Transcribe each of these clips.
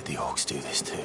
The orcs do this too.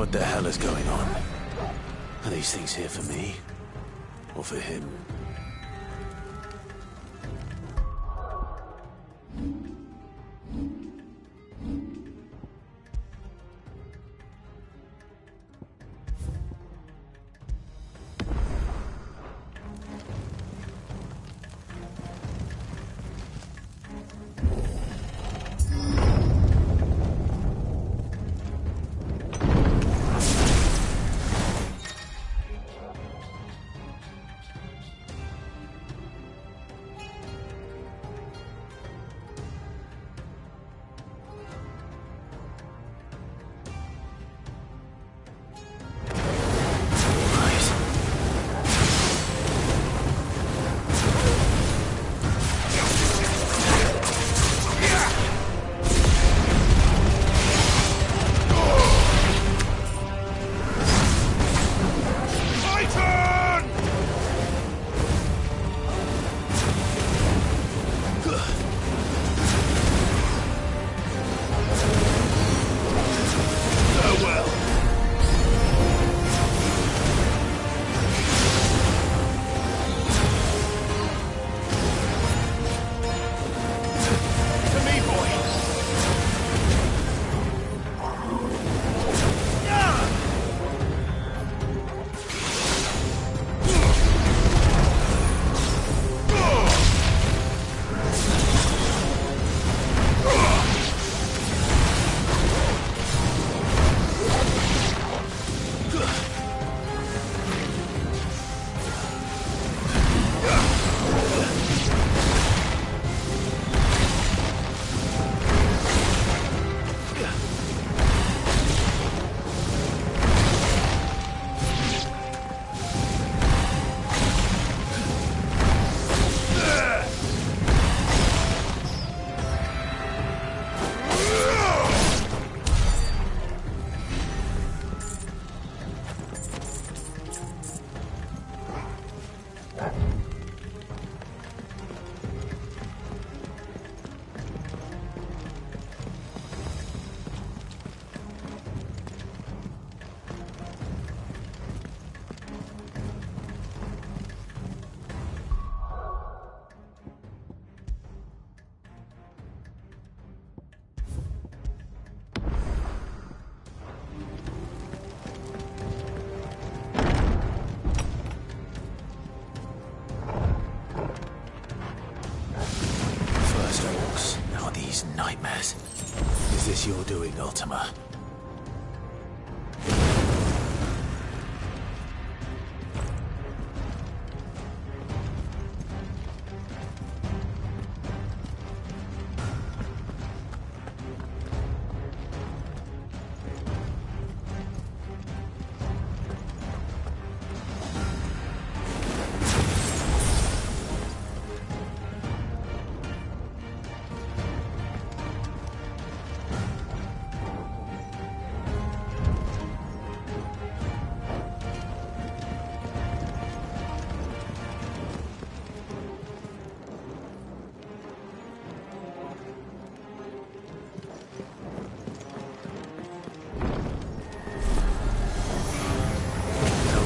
What the hell is going on? Are these things here for me? Or for him? Nightmares. Is this your doing, Ultima?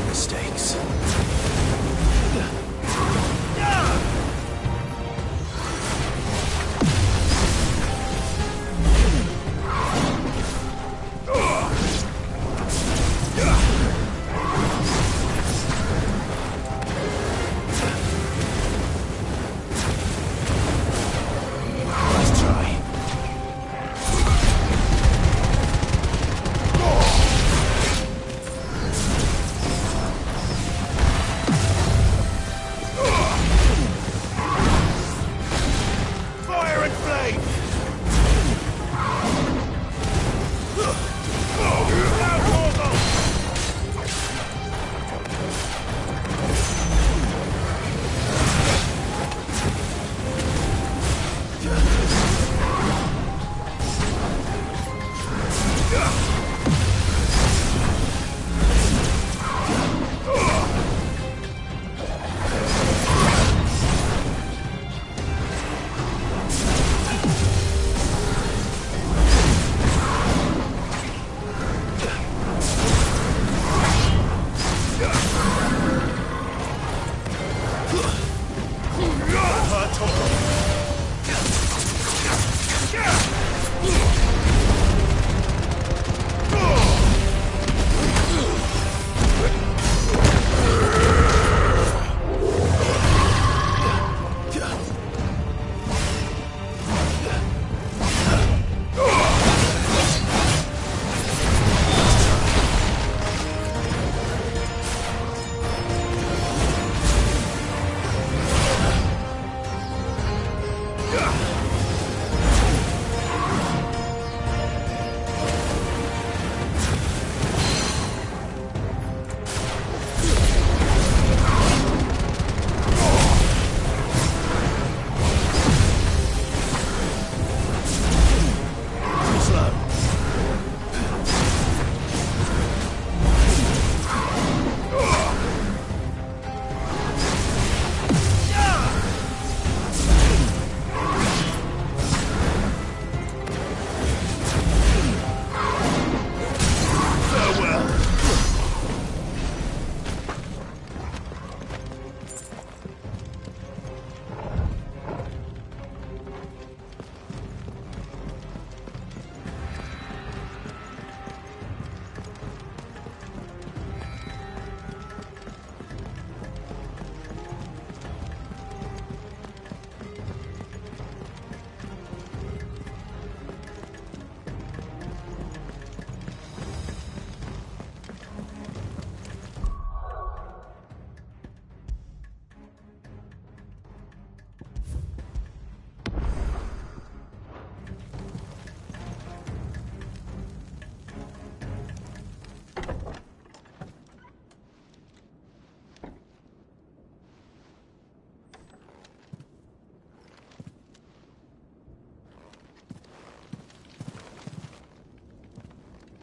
Mistakes. Let's try.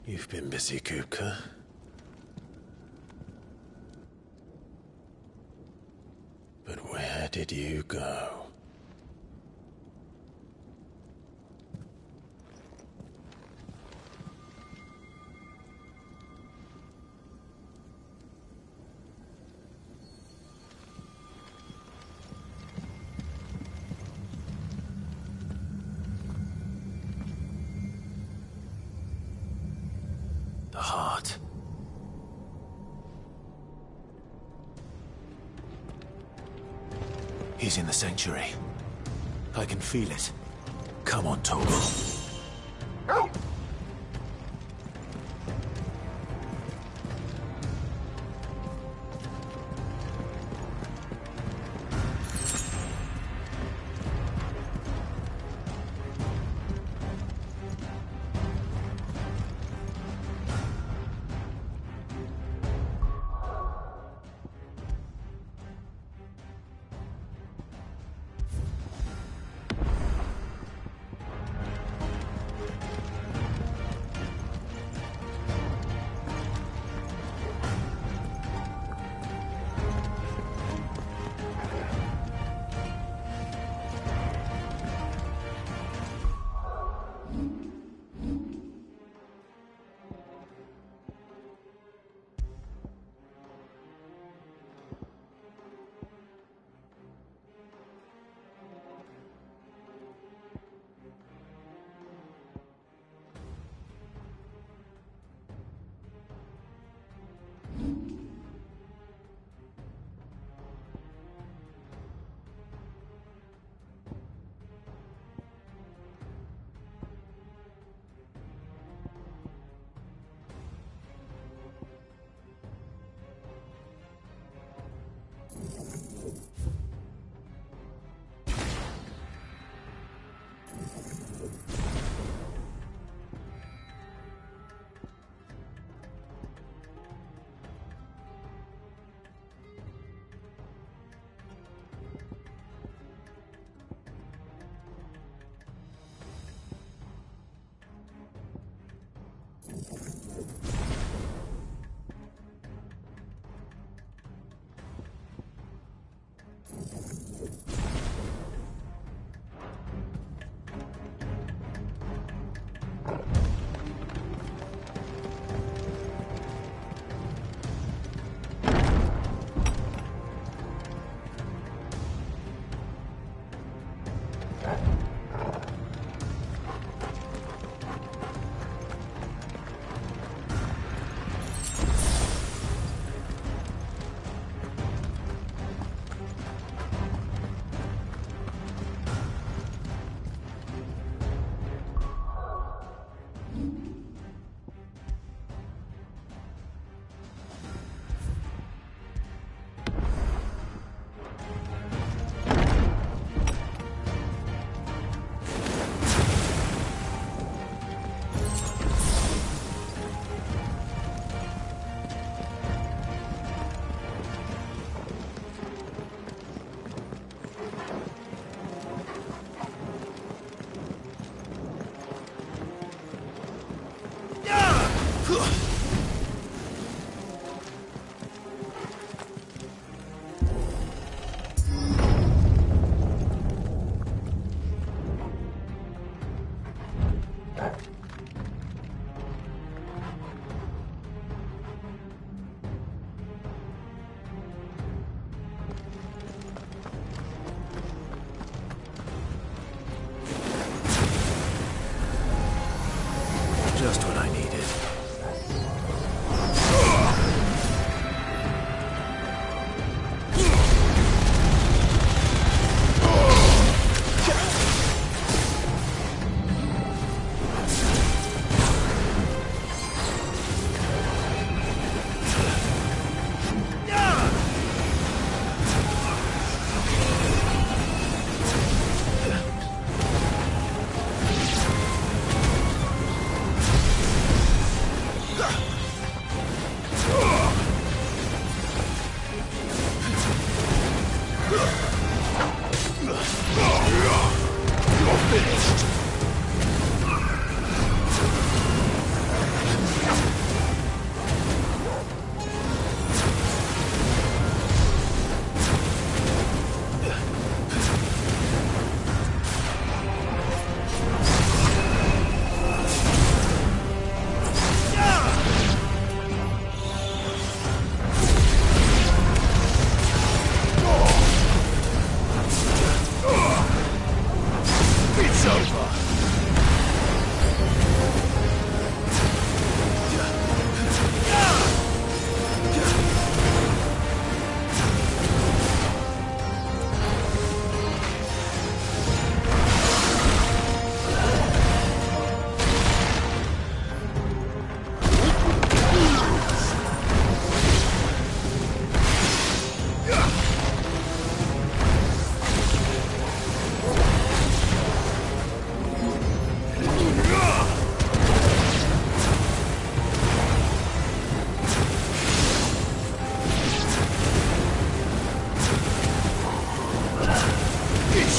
You've been busy, Kupka. did you go? The heart. He's in the sanctuary. I can feel it. Come on, Togo.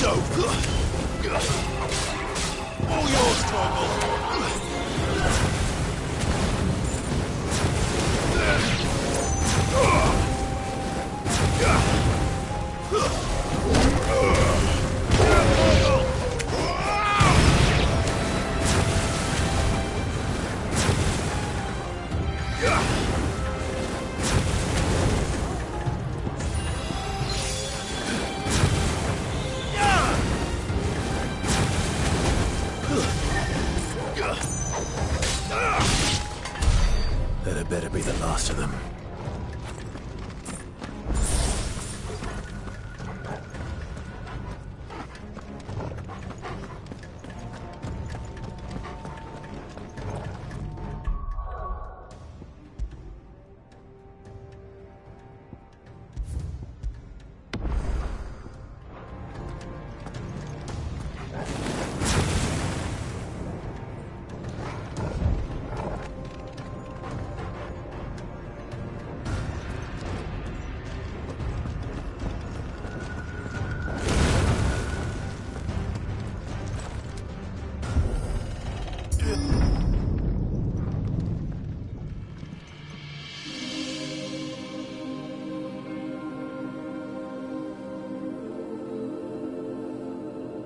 So, all yours, Torgal. That had better be the last of them.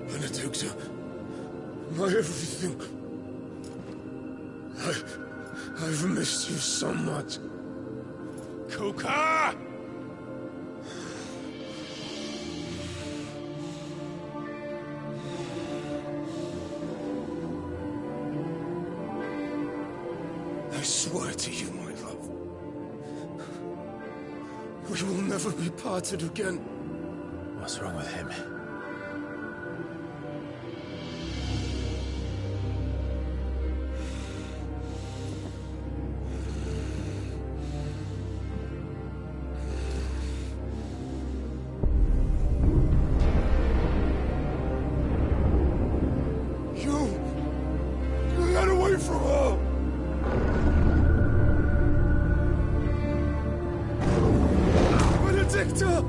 Benedicta, my everything. I've missed you so much. Kuka! I swear to you, my love, we will never be parted again. What's wrong with him? You got away from her! Benedicta!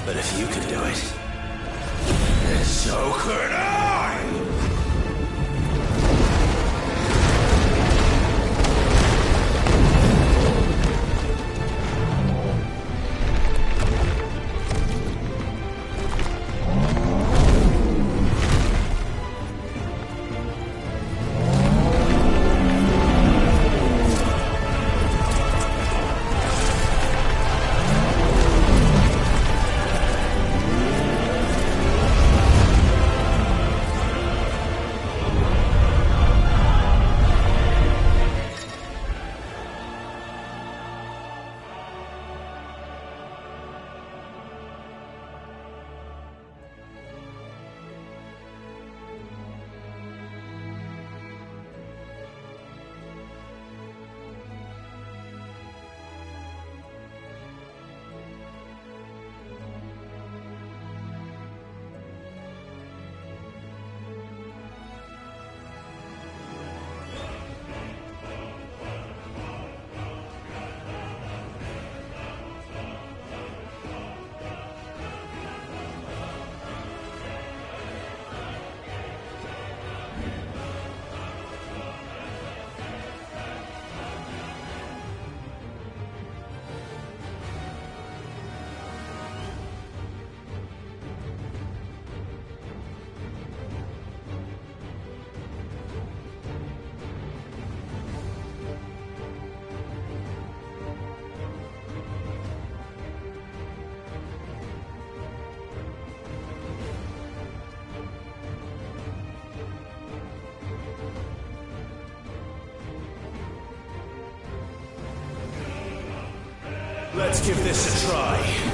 But if you could do it, then so could I! let's give this a try.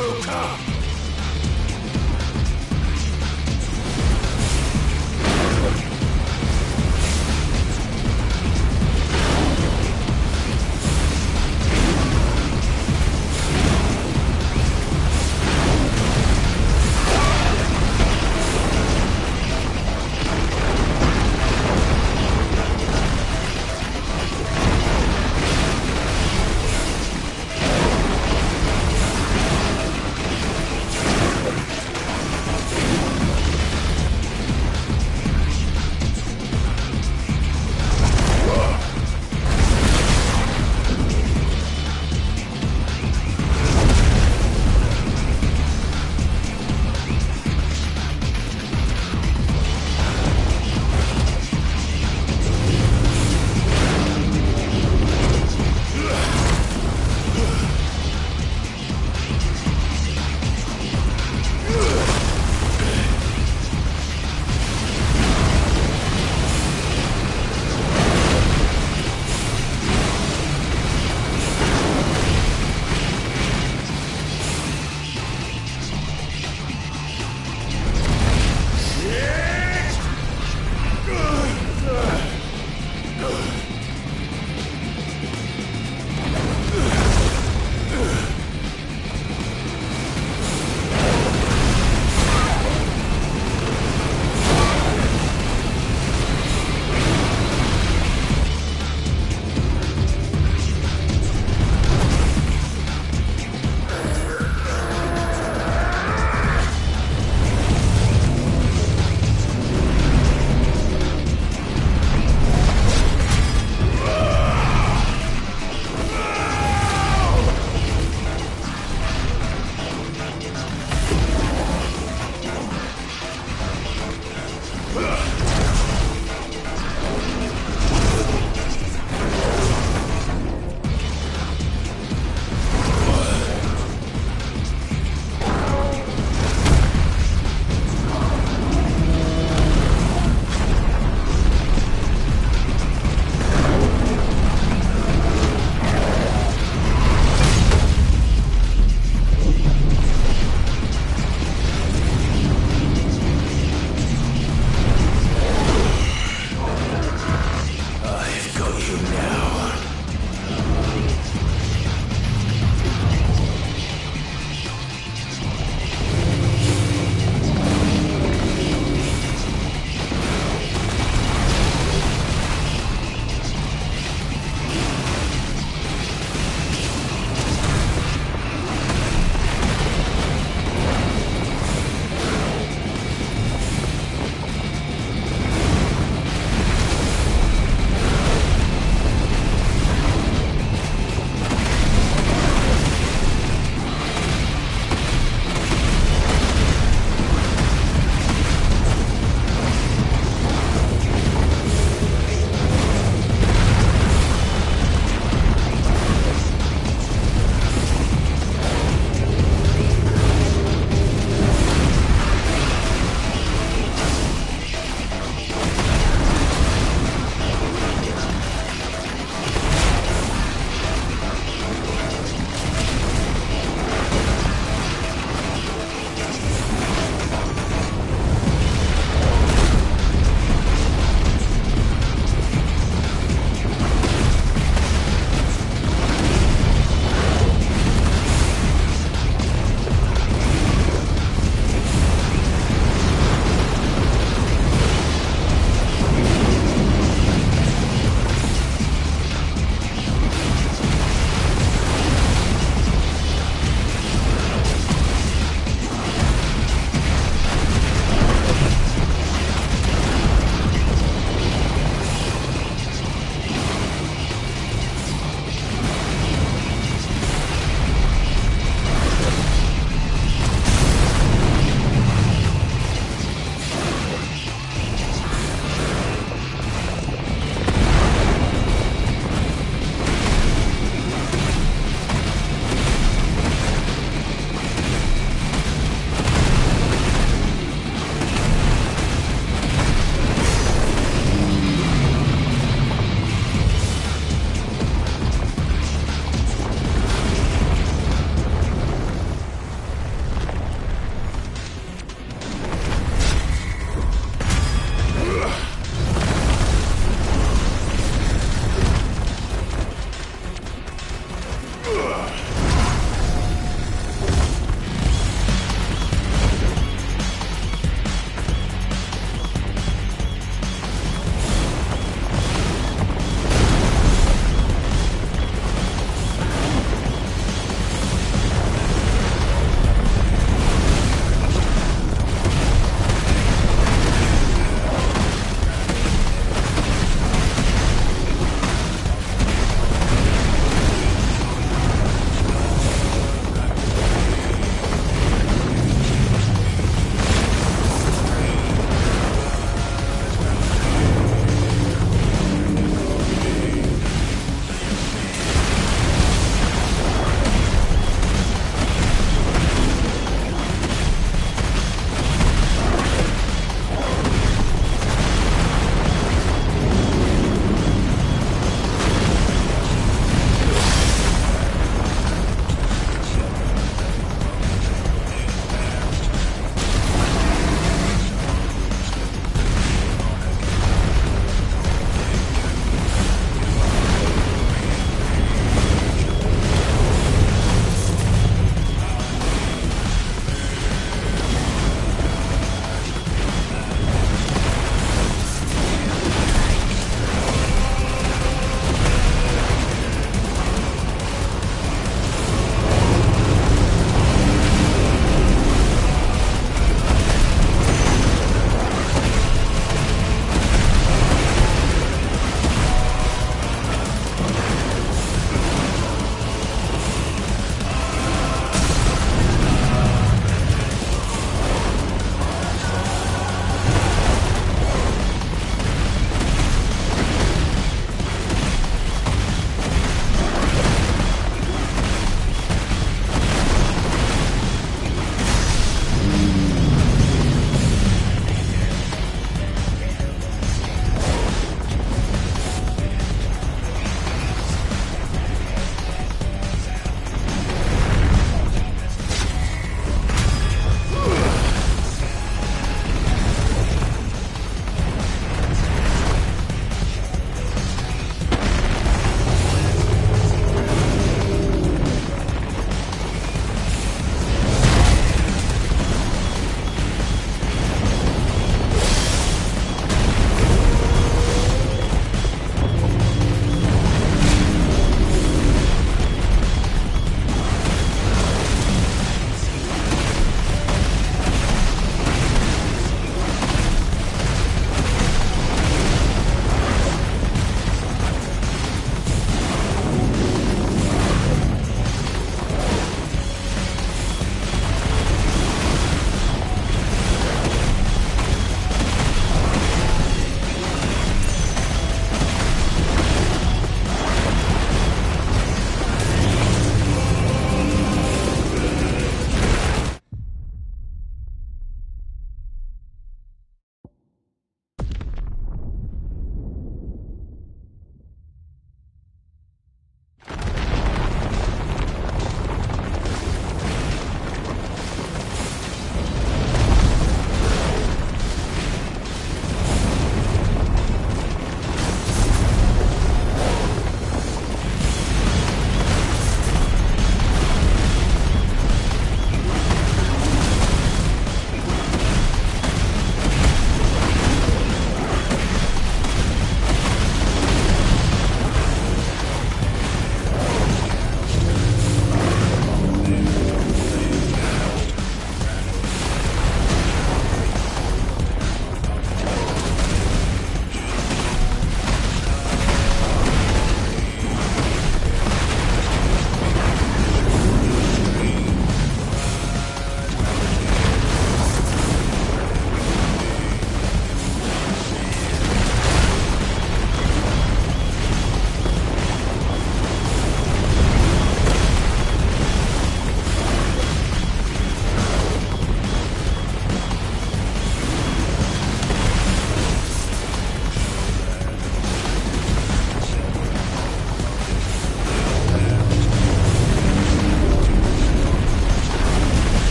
to come!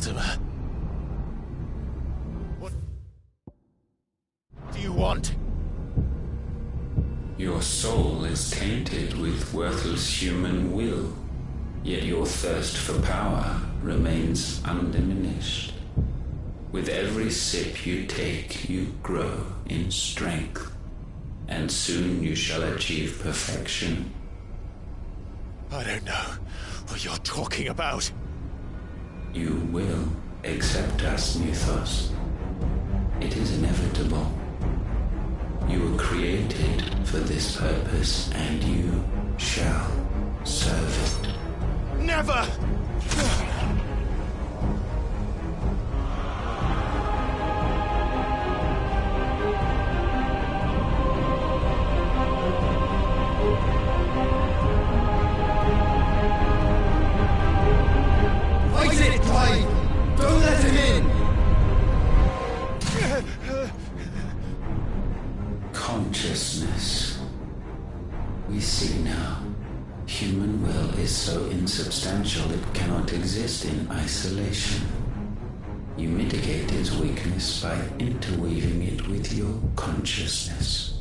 Fatima. What do you want? Your soul is tainted with worthless human will, yet your thirst for power remains undiminished. With every sip you take, you grow in strength, and soon you shall achieve perfection. I don't know what you're talking about. You will accept us, Mythos. It is inevitable. You were created for this purpose, and you shall serve it. Never! Fight it, Pride! Don't let him in! Consciousness. We see now. Human will is so insubstantial it cannot exist in isolation. You mitigate its weakness by interweaving it with your consciousness.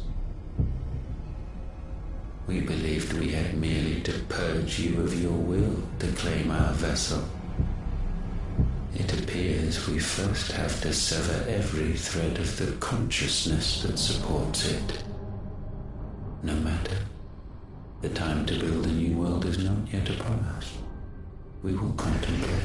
We believed we had merely to purge you of your will to claim our vessel. It appears we first have to sever every thread of the consciousness that supports it. No matter. The time to build a new world is not yet upon us. We will contemplate.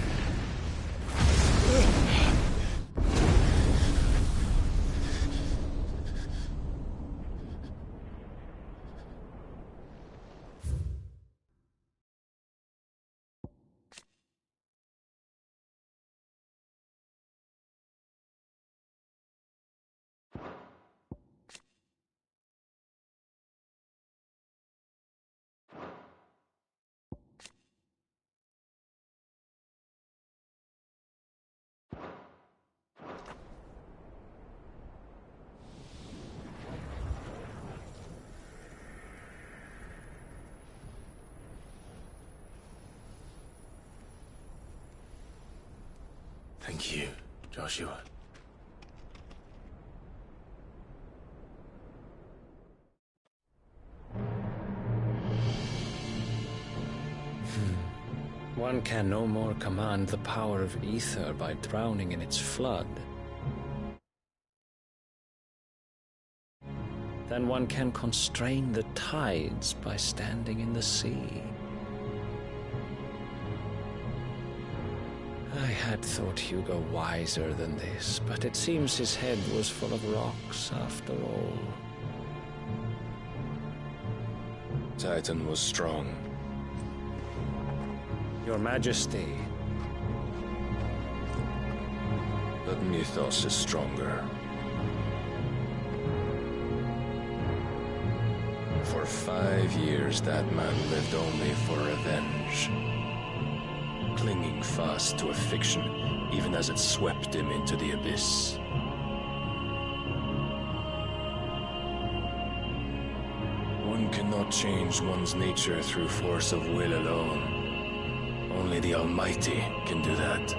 Thank you, Joshua. One can no more command the power of ether by drowning in its flood than one can constrain the tides by standing in the sea. I had thought Hugo wiser than this, but it seems his head was full of rocks after all. Titan was strong. Your Majesty. But Mythos is stronger. For 5 years that man lived only for revenge. Clinging fast to a fiction, even as it swept him into the abyss. One cannot change one's nature through force of will alone. Only the Almighty can do that.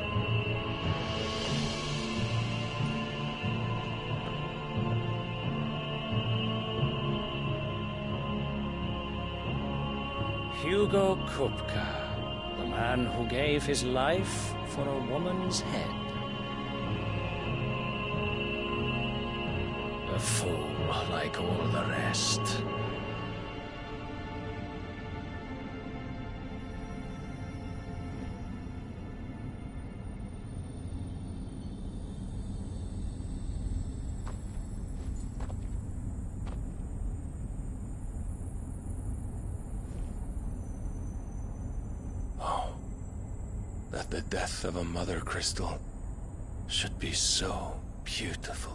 Hugo Kupka, the man who gave his life for a woman's head. A fool like all the rest. That the death of a mother crystal should be so beautiful.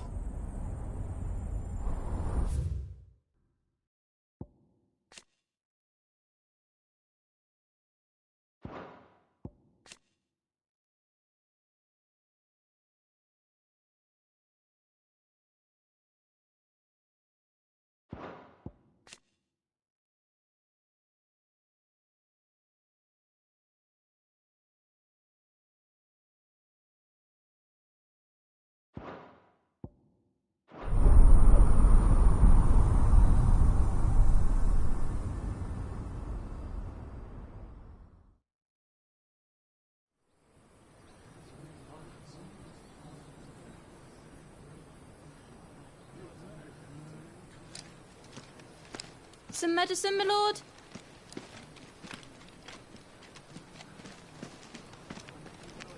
Some medicine, my lord?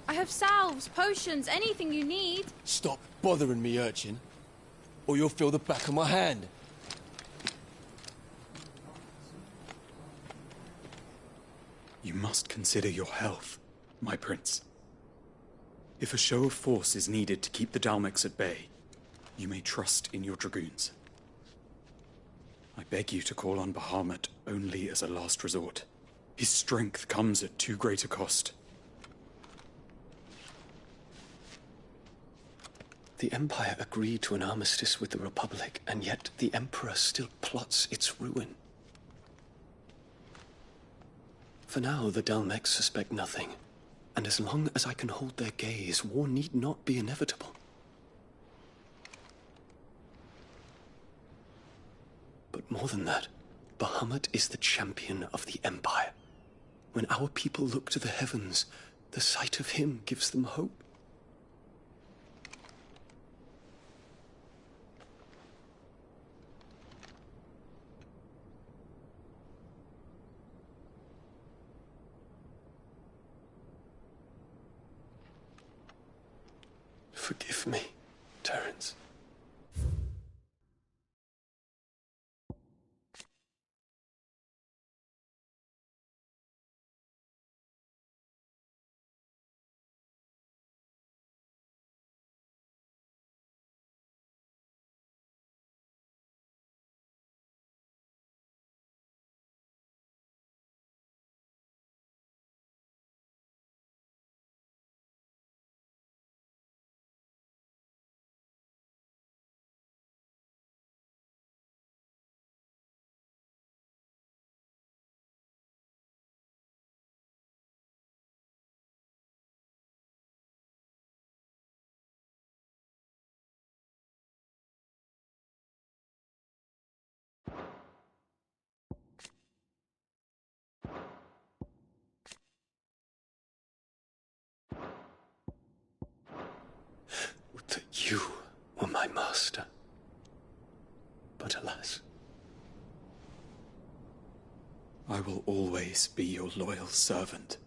I have salves, potions, anything you need. Stop bothering me, urchin, or you'll feel the back of my hand. You must consider your health, my prince. If a show of force is needed to keep the Dalmex at bay, you may trust in your dragoons. I beg you to call on Bahamut only as a last resort. His strength comes at too great a cost. The Empire agreed to an armistice with the Republic, and yet the Emperor still plots its ruin. For now, the Dalmex suspect nothing, and as long as I can hold their gaze, war need not be inevitable. But more than that, Bahamut is the champion of the Empire. When our people look to the heavens, the sight of him gives them hope. Forgive me, Terence. Would that you were my master. But alas. I will always be your loyal servant.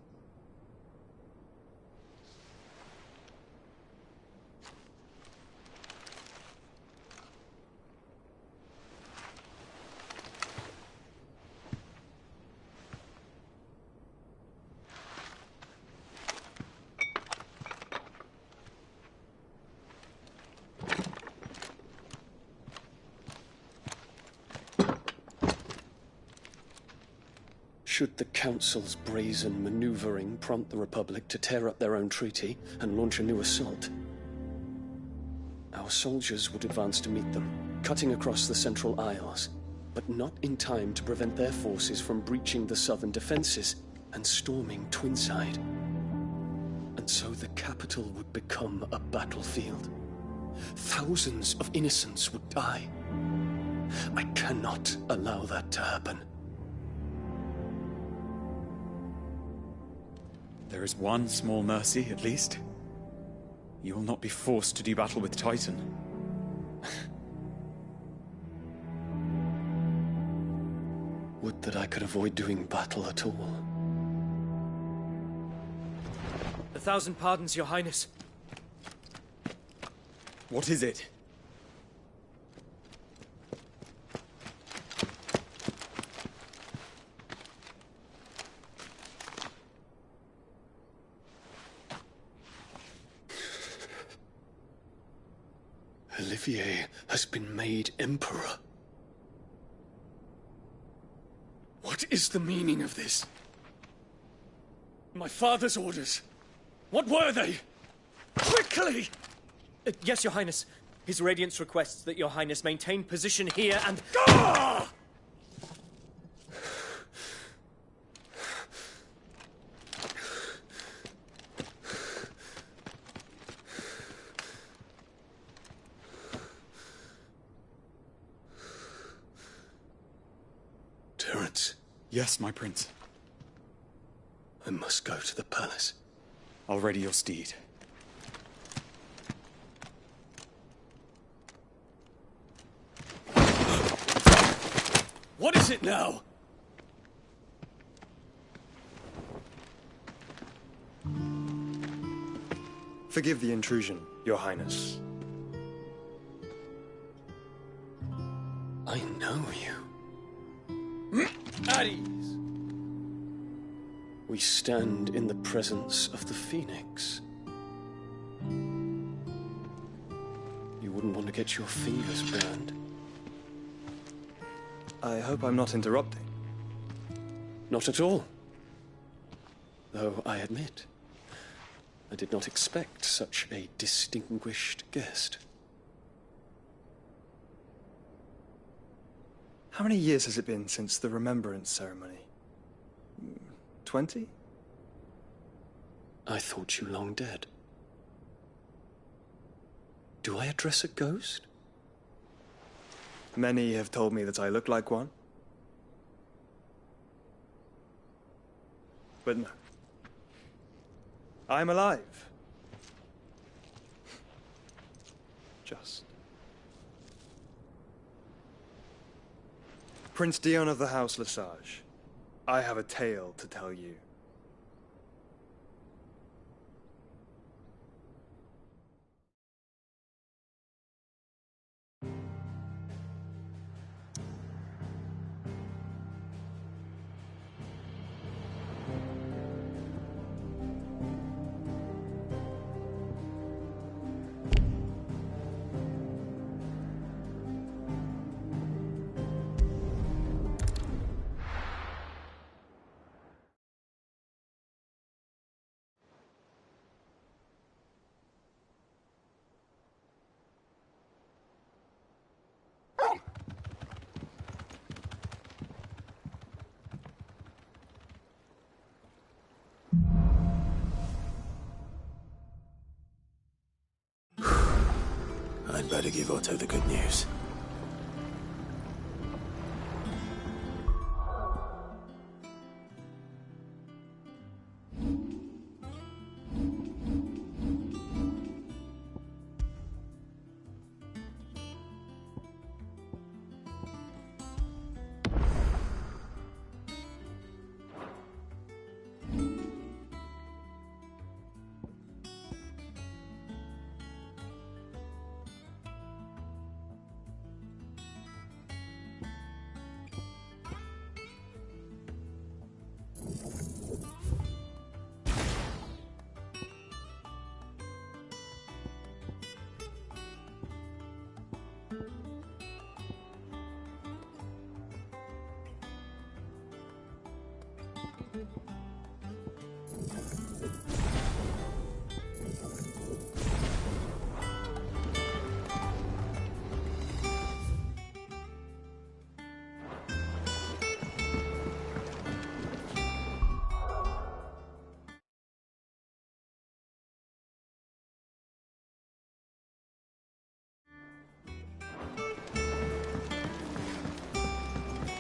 Should the Council's brazen maneuvering prompt the Republic to tear up their own treaty and launch a new assault, our soldiers would advance to meet them, cutting across the Central Isles, but not in time to prevent their forces from breaching the southern defenses and storming Twinside. And so the capital would become a battlefield. Thousands of innocents would die. I cannot allow that to happen. There is one small mercy, at least. You will not be forced to do battle with Titan. Would that I could avoid doing battle at all. 1,000 pardons, Your Highness. What is it? Olivier has been made Emperor. What is the meaning of this? My father's orders. What were they? Quickly! Yes, Your Highness. His Radiance requests that Your Highness maintain position here and... Ah! Terence. Yes, my prince. I must go to the palace. I'll ready your steed. What is it now? Forgive the intrusion, Your Highness. I know you. At ease. We stand in the presence of the Phoenix. You wouldn't want to get your fingers burned. I hope I'm not interrupting. Not at all. Though I admit, I did not expect such a distinguished guest. How many years has it been since the Remembrance ceremony? 20? I thought you long dead. Do I address a ghost? Many have told me that I look like one. But no. I'm alive. Just. Prince Dion of the House Lesage, I have a tale to tell you. I'd better give Otto the good news.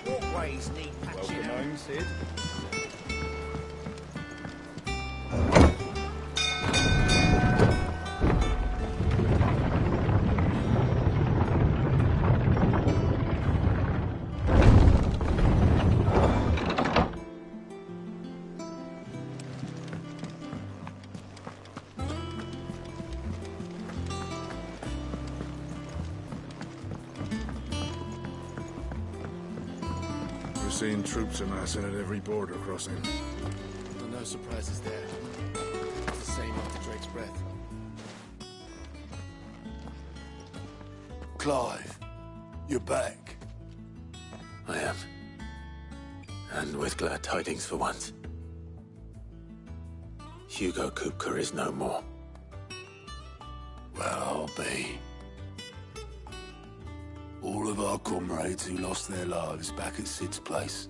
Walkways need patching up. Welcome home, Sid. Seeing troops amassing at every border crossing. Well, no surprises there. It's the same after Drake's breath. Clive, you're back. I am. And with glad tidings for once. Hugo Kupka is no more. Well, I'll be. All of our comrades who lost their lives back at Sid's place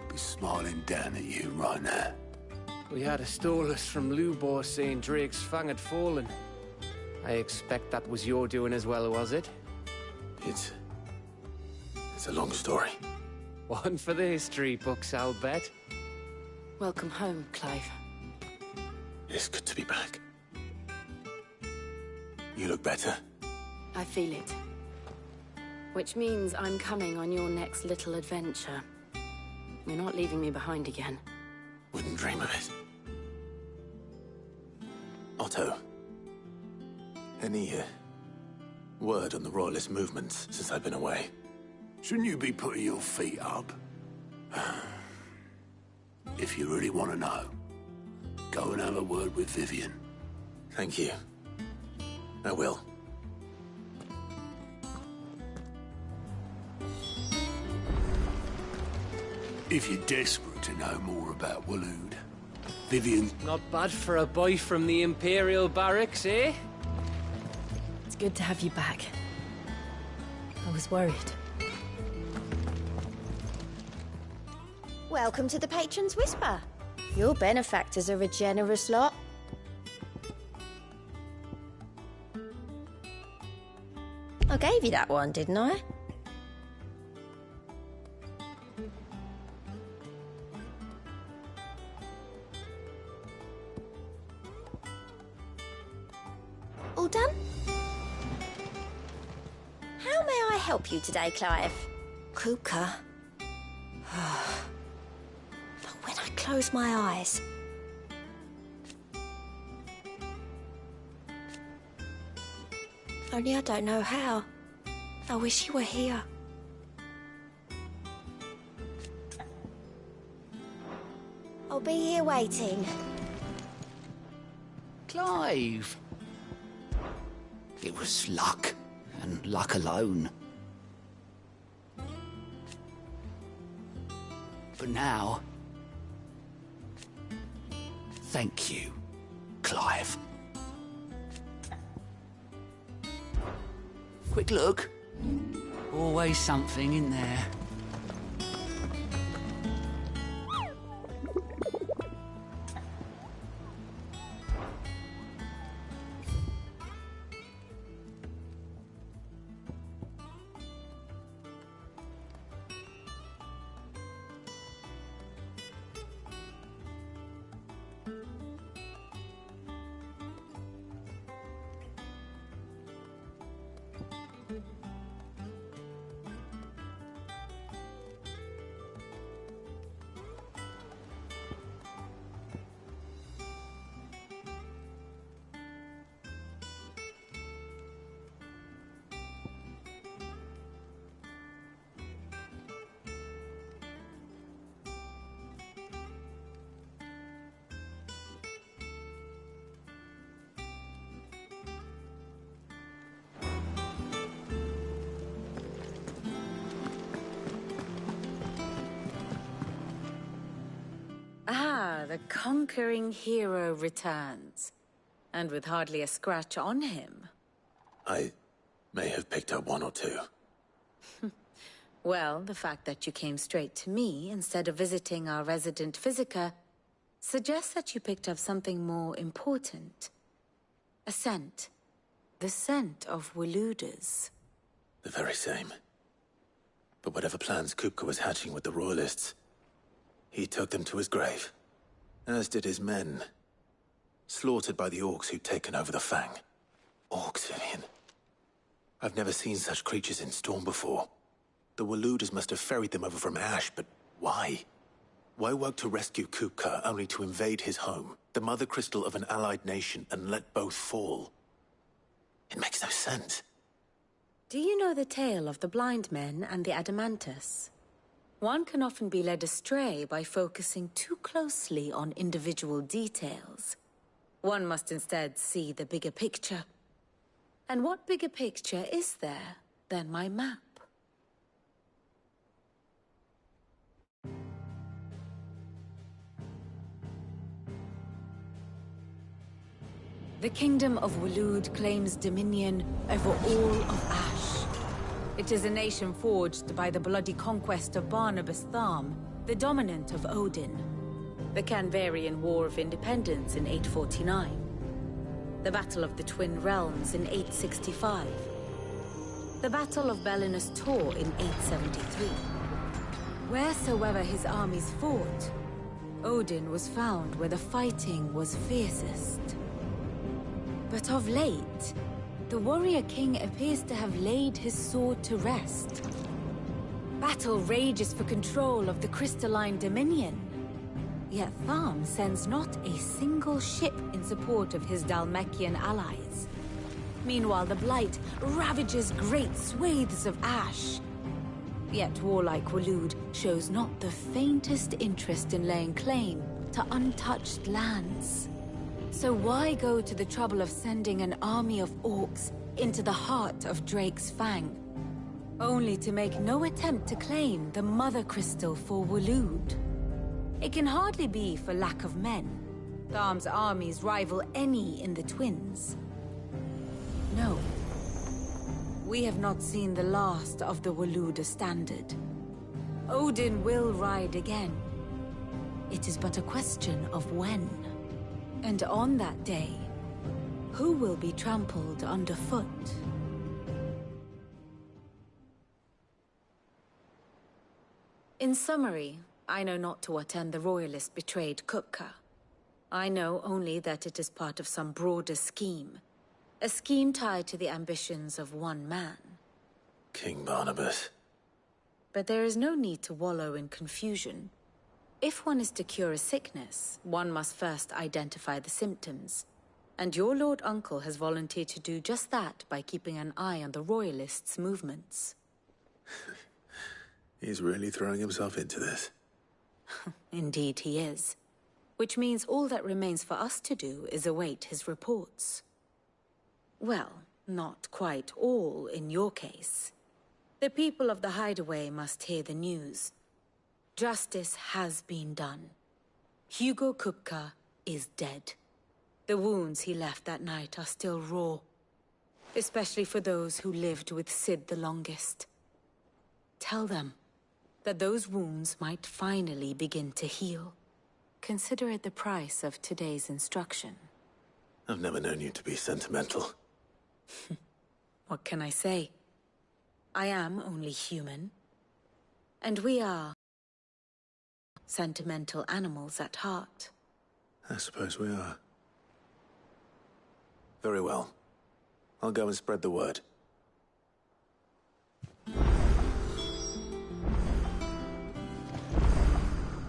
be smiling down at you right now. We had a Stolas from Lubor saying Drake's fang had fallen. I expect that was your doing as well, was it? It's a long story. One for the history books, I'll bet. Welcome home, Clive. It's good to be back. You look better. I feel it. Which means I'm coming on your next little adventure. You're not leaving me behind again. Wouldn't dream of it. Otto, any word on the Royalist movements since I've been away? Shouldn't you be putting your feet up? If you really want to know, go and have a word with Vivian. Thank you. I will. If you're desperate to know more about Waloed, Vivian... Not bad for a boy from the Imperial Barracks, eh? It's good to have you back. I was worried. Welcome to the Patron's Whisper. Your benefactors are a generous lot. I gave you that one, didn't I? All done? How may I help you today, Clive? Kuka. But when I close my eyes... Only I don't know how. I wish you were here. I'll be here waiting. Clive! It was luck, and luck alone. But now... Thank you, Clive. Quick look. Always something in there. The conquering hero returns. And with hardly a scratch on him. I may have picked up one or two. Well, the fact that you came straight to me instead of visiting our resident physiker suggests that you picked up something more important. A scent. The scent of Waloeders. The very same. But whatever plans Kupka was hatching with the Royalists, he took them to his grave. As did his men. Slaughtered by the orcs who'd taken over the Fang. Orcs, Vivian. I've never seen such creatures in Storm before. The Waloeders must have ferried them over from Ash, but why? Why work to rescue Kupka only to invade his home, the mother crystal of an allied nation, and let both fall? It makes no sense. Do you know the tale of the blind men and the Adamantus? One can often be led astray by focusing too closely on individual details. One must instead see the bigger picture. And what bigger picture is there than my map? The Kingdom of Waloed claims dominion over all of Ash. It is a nation forged by the bloody conquest of Barnabas Tharm, the dominant of Odin. The Canvarian War of Independence in 849. The Battle of the Twin Realms in 865. The Battle of Belinus Tor in 873. Wheresoever his armies fought, Odin was found where the fighting was fiercest. But of late, the warrior king appears to have laid his sword to rest. Battle rages for control of the crystalline dominion. Yet Tharm sends not a single ship in support of his Dhalmekian allies. Meanwhile, the Blight ravages great swathes of ash. Yet warlike Waloed shows not the faintest interest in laying claim to untouched lands. So why go to the trouble of sending an army of orcs into the heart of Drake's Fang, only to make no attempt to claim the Mother Crystal for Waloed? It can hardly be for lack of men. Tharm's armies rival any in the Twins. No. We have not seen the last of the Waloed standard. Odin will ride again. It is but a question of when. And on that day, who will be trampled underfoot? In summary, I know not to what end the Royalists betrayed Kupka. I know only that it is part of some broader scheme. A scheme tied to the ambitions of one man. King Barnabas. But there is no need to wallow in confusion. If one is to cure a sickness, one must first identify the symptoms. And your Lord Uncle has volunteered to do just that by keeping an eye on the Royalists' movements. He's really throwing himself into this. Indeed he is. Which means all that remains for us to do is await his reports. Well, not quite all in your case. The people of the Hideaway must hear the news. Justice has been done. Hugo Kupka is dead. The wounds he left that night are still raw. Especially for those who lived with Sid the longest. Tell them that those wounds might finally begin to heal. Consider it the price of today's instruction. I've never known you to be sentimental. What can I say? I am only human. And we are sentimental animals at heart. I suppose we are. Very well. I'll go and spread the word.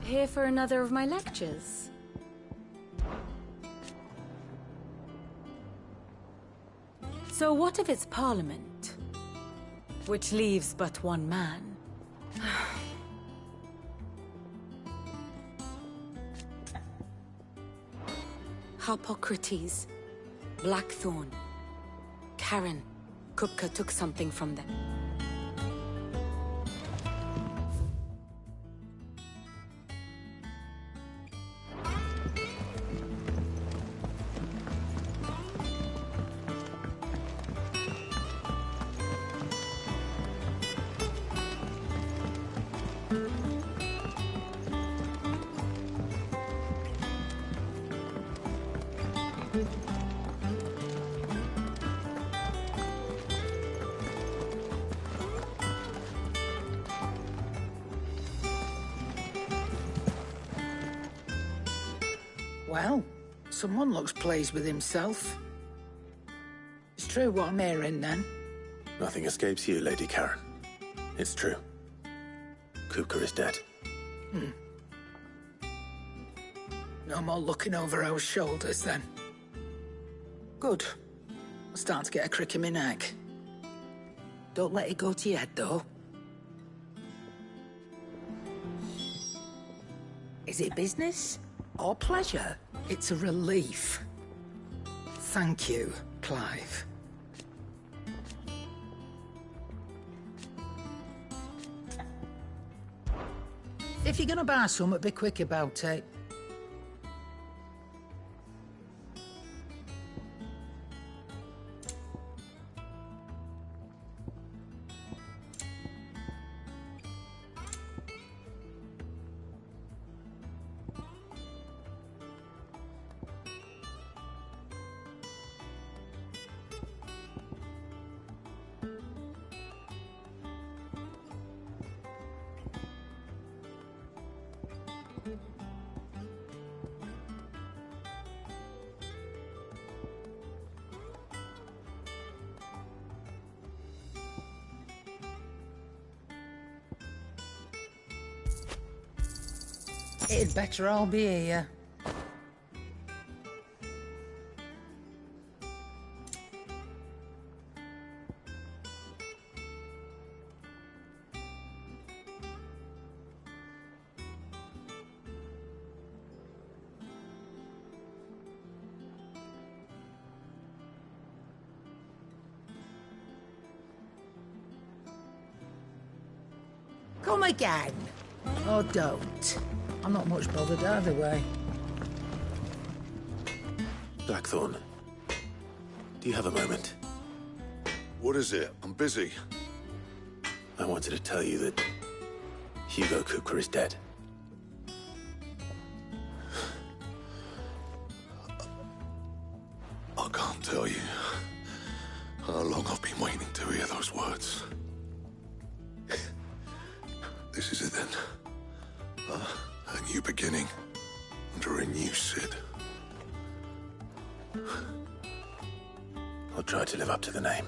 Here for another of my lectures? So what of its parliament? Which leaves but one man. Harpocrates, Blackthorn, Karen. Kupka took something from them. Well, someone looks pleased with himself. It's true what I'm hearing, then. Nothing escapes you, Lady Karen. It's true. Kupka is dead. No more looking over our shoulders, then. Good. I'm starting to get a crick in my neck. Don't let it go to your head, though. Is it business or pleasure? It's a relief. Thank you, Clive. If you're gonna buy something, be quick about it. It'd better all be here. Come again. Or don't. I'm not much bothered either way. Blackthorn, do you have a moment? What is it? I'm busy. I wanted to tell you that Hugo Cooker is dead. I can't tell you how long I've been waiting to hear those words. This is it then. A new beginning under a new Sid. I'll try to live up to the name.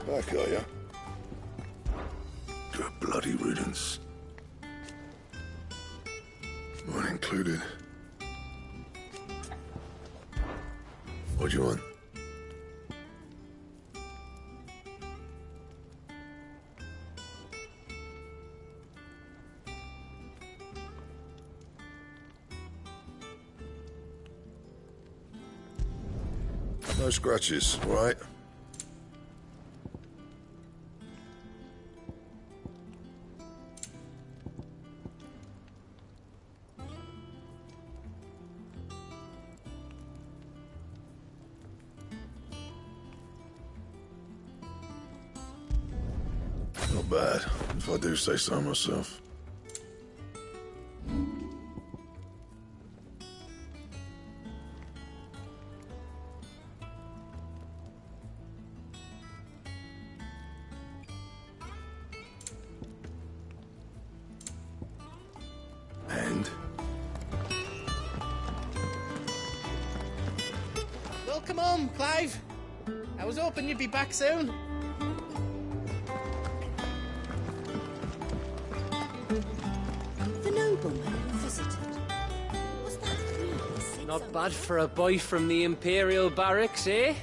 Back, are ya? You're a bloody riddance. Mine included. What do you want? No scratches, right? Not bad, if I do say so myself. And? Welcome home, Clive. I was hoping you'd be back soon. The nobleman who visited. Was that really Sid? Not bad for a boy from the Imperial Barracks, eh?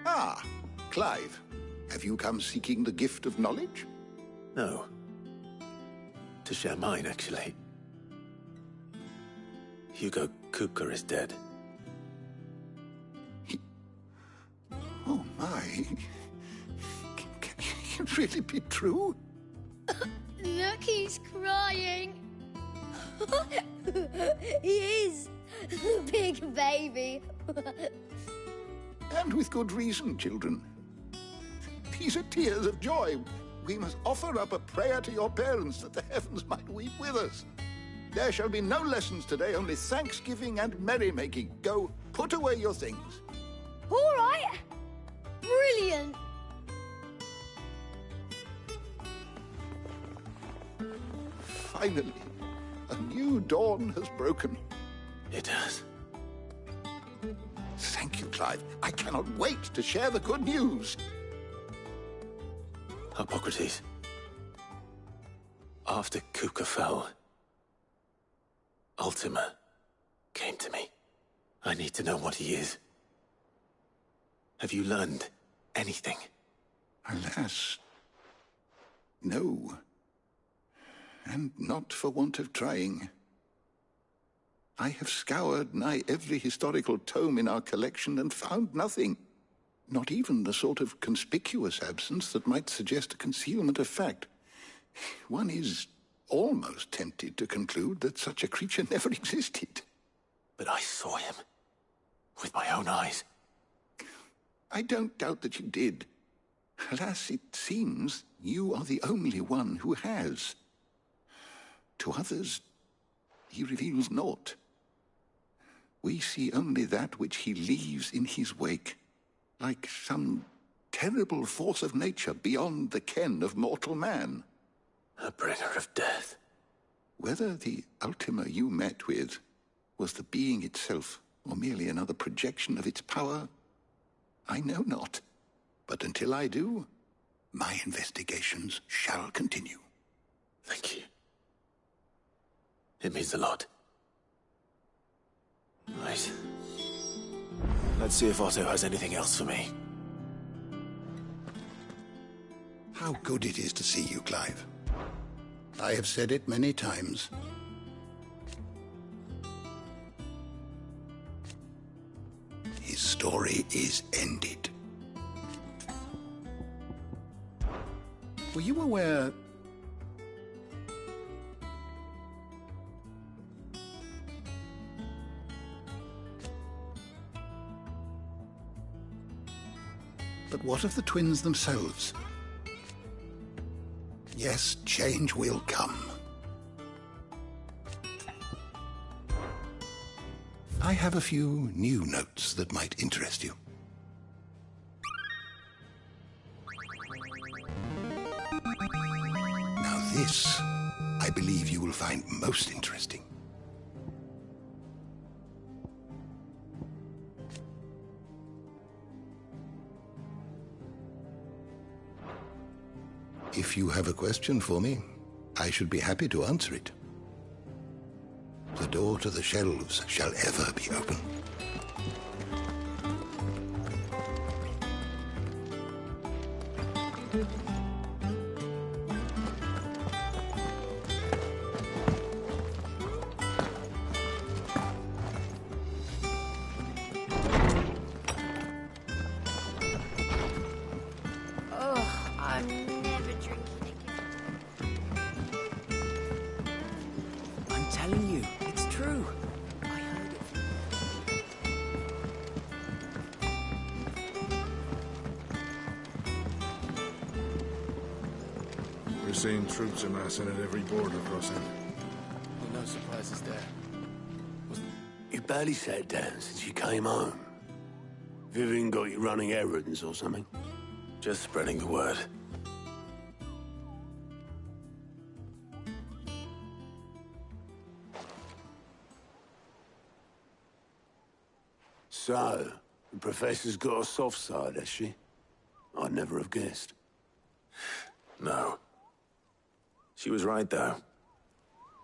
Ah, Clive. Have you come seeking the gift of knowledge? No. To share mine, actually. Hugo Cooker is dead. Oh, my. Can it really be true? Look, he's crying. He is. Big baby. And with good reason, children. These are tears of joy. We must offer up a prayer to your parents that the heavens might weep with us. There shall be no lessons today, only thanksgiving and merrymaking. Go, put away your things. All right. Brilliant. Finally, a new dawn has broken. It has. Thank you, Clive. I cannot wait to share the good news. Hippocrates. After Cooker fell, Ultima came to me. I need to know what he is. Have you learned anything? Alas, no. And not for want of trying. I have scoured nigh every historical tome in our collection and found nothing. Not even the sort of conspicuous absence that might suggest a concealment of fact. One is almost tempted to conclude that such a creature never existed. But I saw him. With my own eyes. I don't doubt that you did. Alas, it seems you are the only one who has. To others, he reveals naught. we see only that which he leaves in his wake, like some terrible force of nature beyond the ken of mortal man. A bringer of death. Whether the Ultima you met with was the being itself, or merely another projection of its power, I know not. But until I do, my investigations shall continue. Thank you. It means a lot. Right. Let's see if Otto has anything else for me. How good it is to see you, Clive. I have said it many times. His story is ended. Were you aware... But what of the twins themselves? Yes, change will come. I have a few new notes that might interest you. Now this, I believe you will find most interesting. If you have a question for me, I should be happy to answer it. The door to the shelves shall ever be open. Seeing troops amassing at every border crossing. Well, no surprises there. You barely sat down since you came home. Vivian got you running errands or something? Just spreading the word. So, the Professor's got a soft side, has she? I'd never have guessed. No. She was right, though.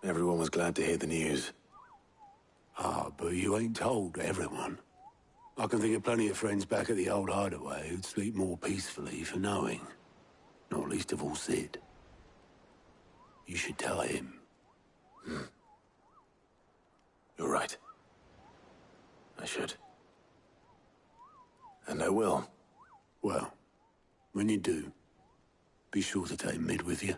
Everyone was glad to hear the news. Ah, but you ain't told everyone. I can think of plenty of friends back at the old hideaway who'd sleep more peacefully for knowing. Not least of all Sid. You should tell him. You're right. I should. And I will. Well, when you do, be sure to take Mid with you.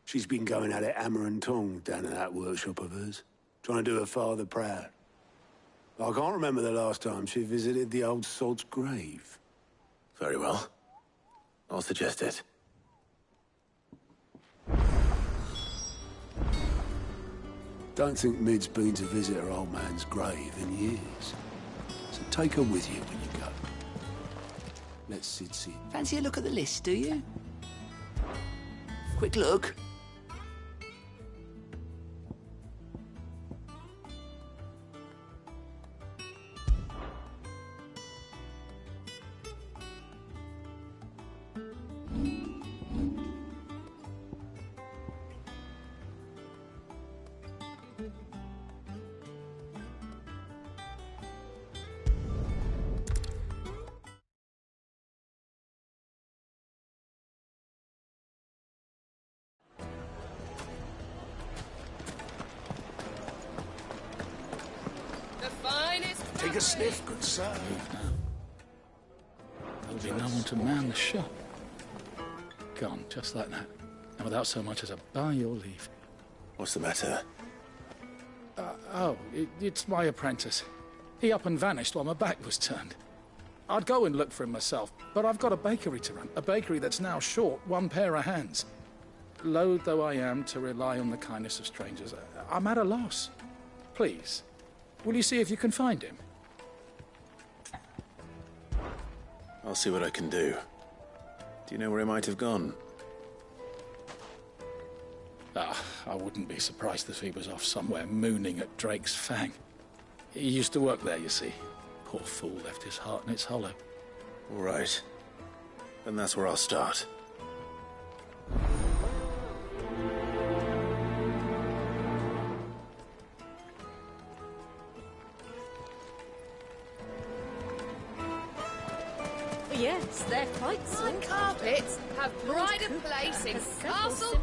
She's been going at it hammer and tongs down in that workshop of hers, trying to do her father proud. I can't remember the last time she visited the old sod's grave. Very well. I'll suggest it. Don't think Mid's been to visit her old man's grave in years. So take her with you when you go. Let Sid see. Fancy a look at the list, do you? Quick look. Take a sniff, good sir. There'll be no one to man the shop. Gone, just like that. And without so much as a by your leave. What's the matter? It's my apprentice. He up and vanished while my back was turned. I'd go and look for him myself, but I've got a bakery to run. A bakery that's now short one pair of hands. Loath though I am to rely on the kindness of strangers, I'm at a loss. Please, Will you see if you can find him? I'll see what I can do. Do you know where he might have gone? I wouldn't be surprised if he was off somewhere mooning at Drake's Fang. He used to work there, you see. Poor fool left his heart in its hollow. All right. Then that's where I'll start. Yes, they're quite My carpets have pride of place in castle.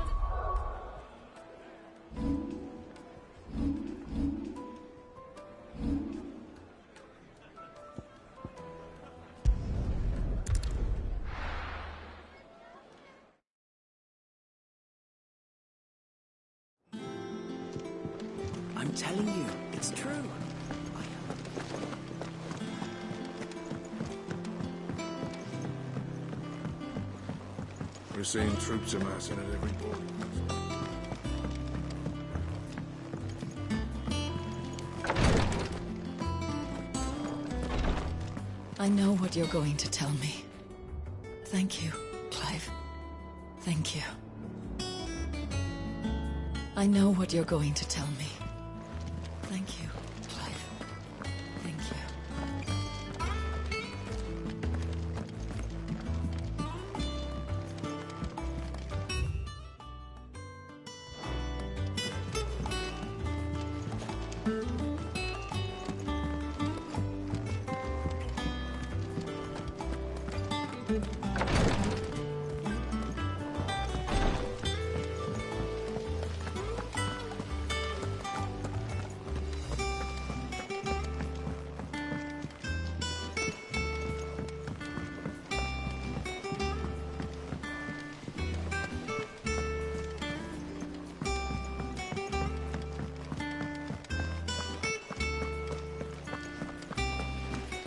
I'm telling you, it's true. We're seeing troops amassing at every border. I know what you're going to tell me. Thank you, Clive. Thank you. I know what you're going to tell me. Thank you, Clive. Thank you.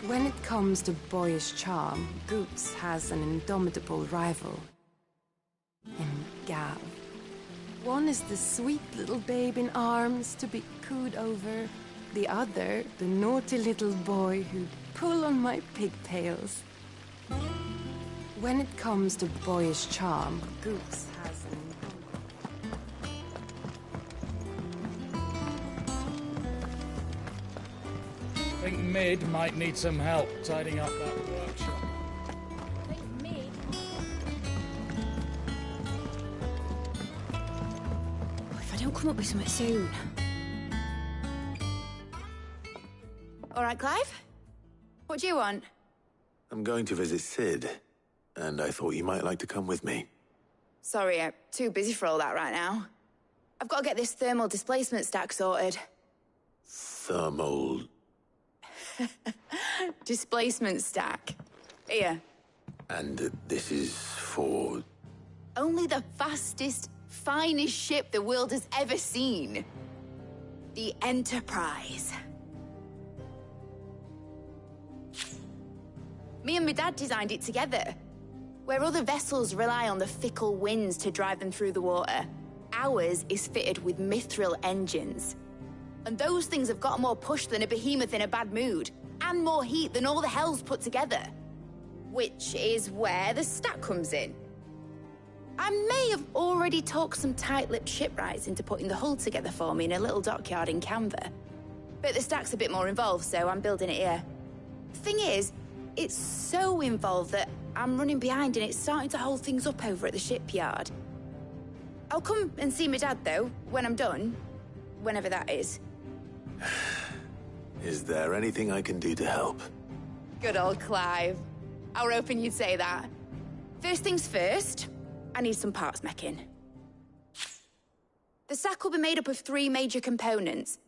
When it comes to boyish charm, Goose has an indomitable rival in Gav. One is the sweet little babe in arms to be cooed over. The other, the naughty little boy who'd pull on my pigtails. When it comes to boyish charm, Goose has an I think Mid might need some help tidying up that workshop. If I don't come up with something soon. All right, Clive? What do you want? I'm going to visit Sid, and I thought you might like to come with me. Sorry, I'm too busy for all that right now. I've got to get this thermal displacement stack sorted. Thermal... Displacement stack. Here. And this is for... Only the fastest, finest ship the world has ever seen. The Enterprise. Me and my dad designed it together. Where other vessels rely on the fickle winds to drive them through the water, ours is fitted with mithril engines. And those things have got more push than a behemoth in a bad mood, and more heat than all the hells put together. Which is where the stack comes in. I may have already talked some tight-lipped shipwrights into putting the hull together for me in a little dockyard in Canva. But the stack's a bit more involved, so I'm building it here. Thing is, it's so involved that I'm running behind and it's starting to hold things up over at the shipyard. I'll come and see my dad, though, when I'm done. Whenever that is. Is there anything I can do to help? Good old Clive. I were hoping you'd say that. First things first, I need some parts meching. The stack will be made up of 3 major components.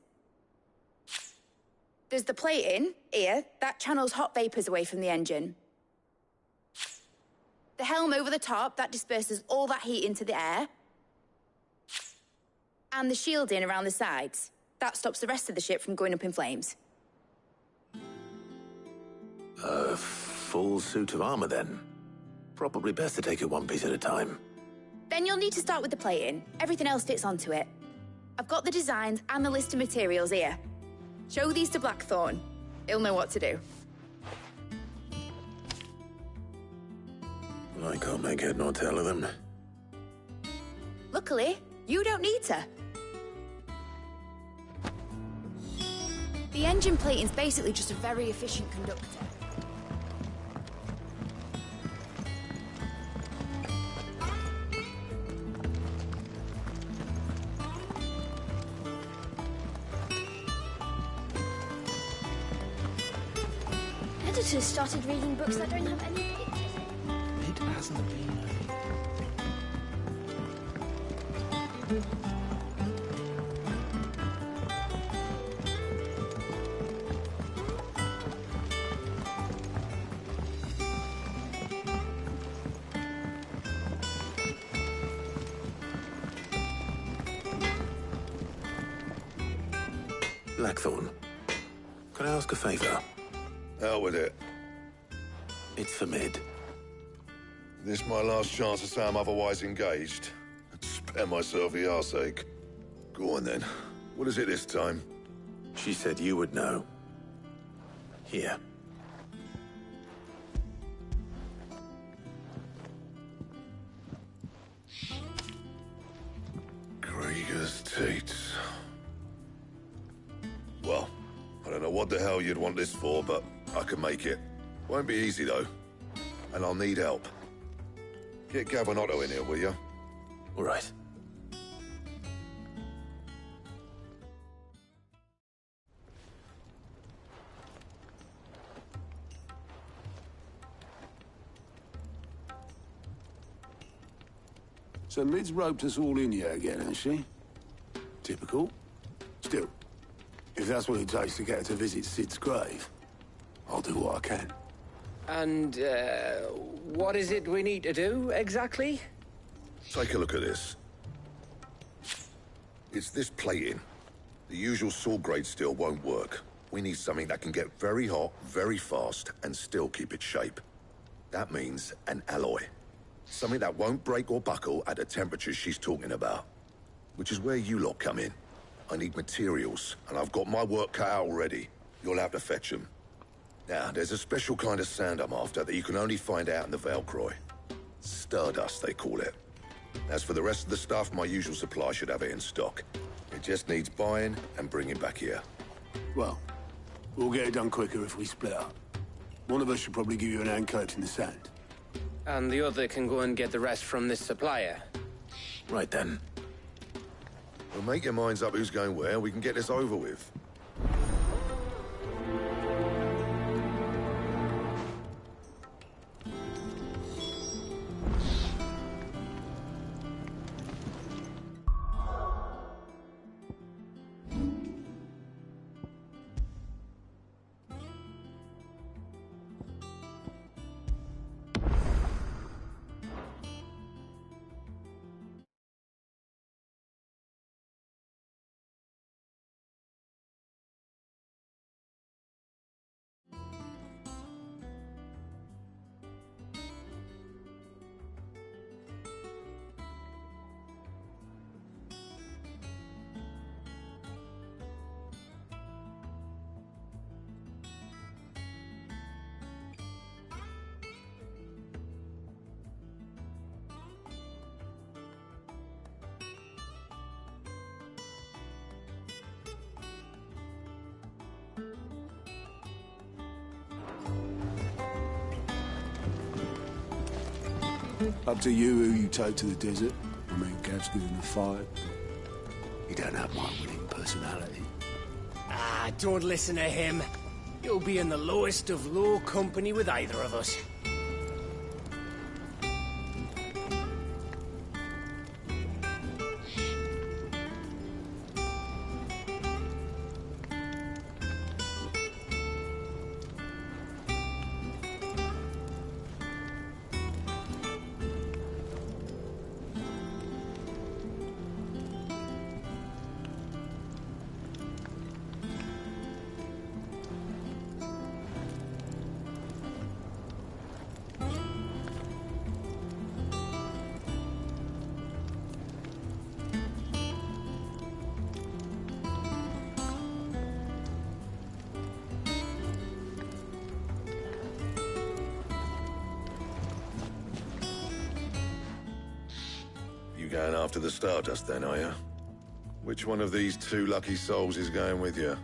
There's the plating, here, that channels hot vapors away from the engine. The helm over the top, that disperses all that heat into the air. And the shielding around the sides. That stops the rest of the ship from going up in flames. A full suit of armor, then? Probably best to take it one piece at a time. Then you'll need to start with the plating. Everything else fits onto it. I've got the designs and the list of materials here. Show these to Blackthorn. He'll know what to do. I can't make head nor tail of them. Luckily, you don't need to. The engine plating's basically just a very efficient conductor. Editors started reading books that don't have any pictures in. It hasn't been. Blackthorn, can I ask a favor? Out with it. It's for Mid. This my last chance to say I'm otherwise engaged. I'd spare myself the arseache. Go on then. What is it this time? She said you would know. Here. Krieger's teats. Well, I don't know what the hell you'd want this for, but I can make it. Won't be easy, though. And I'll need help. Get Gabonotto in here, will you? All right. So Mid's roped us all in here again, has she? Typical. Still, if that's what it takes to get her to visit Sid's grave, I'll do what I can. And, what is it we need to do, exactly? Take a look at this. It's this plating. The usual sword-grade steel won't work. We need something that can get very hot, very fast, and still keep its shape. That means an alloy. Something that won't break or buckle at the temperatures she's talking about. Which is where you lot come in. I need materials, and I've got my work cut out already. You'll have to fetch them. Now, there's a special kind of sand I'm after that you can only find out in the Valcroy. Stardust, they call it. As for the rest of the stuff, my usual supply should have it in stock. It just needs buying and bringing back here. Well, we'll get it done quicker if we split up. One of us should probably give you an hand coating the sand. And the other can go and get the rest from this supplier. Right then. Well, make your minds up who's going where, we can get this over with. Up to you who you take to the desert. I mean, Gav's good in a fight, but you don't have my winning personality. Ah, don't listen to him. You'll be in the lowest of low company with either of us. You going after the Stardust then, are you? Which one of these two lucky souls is going with you?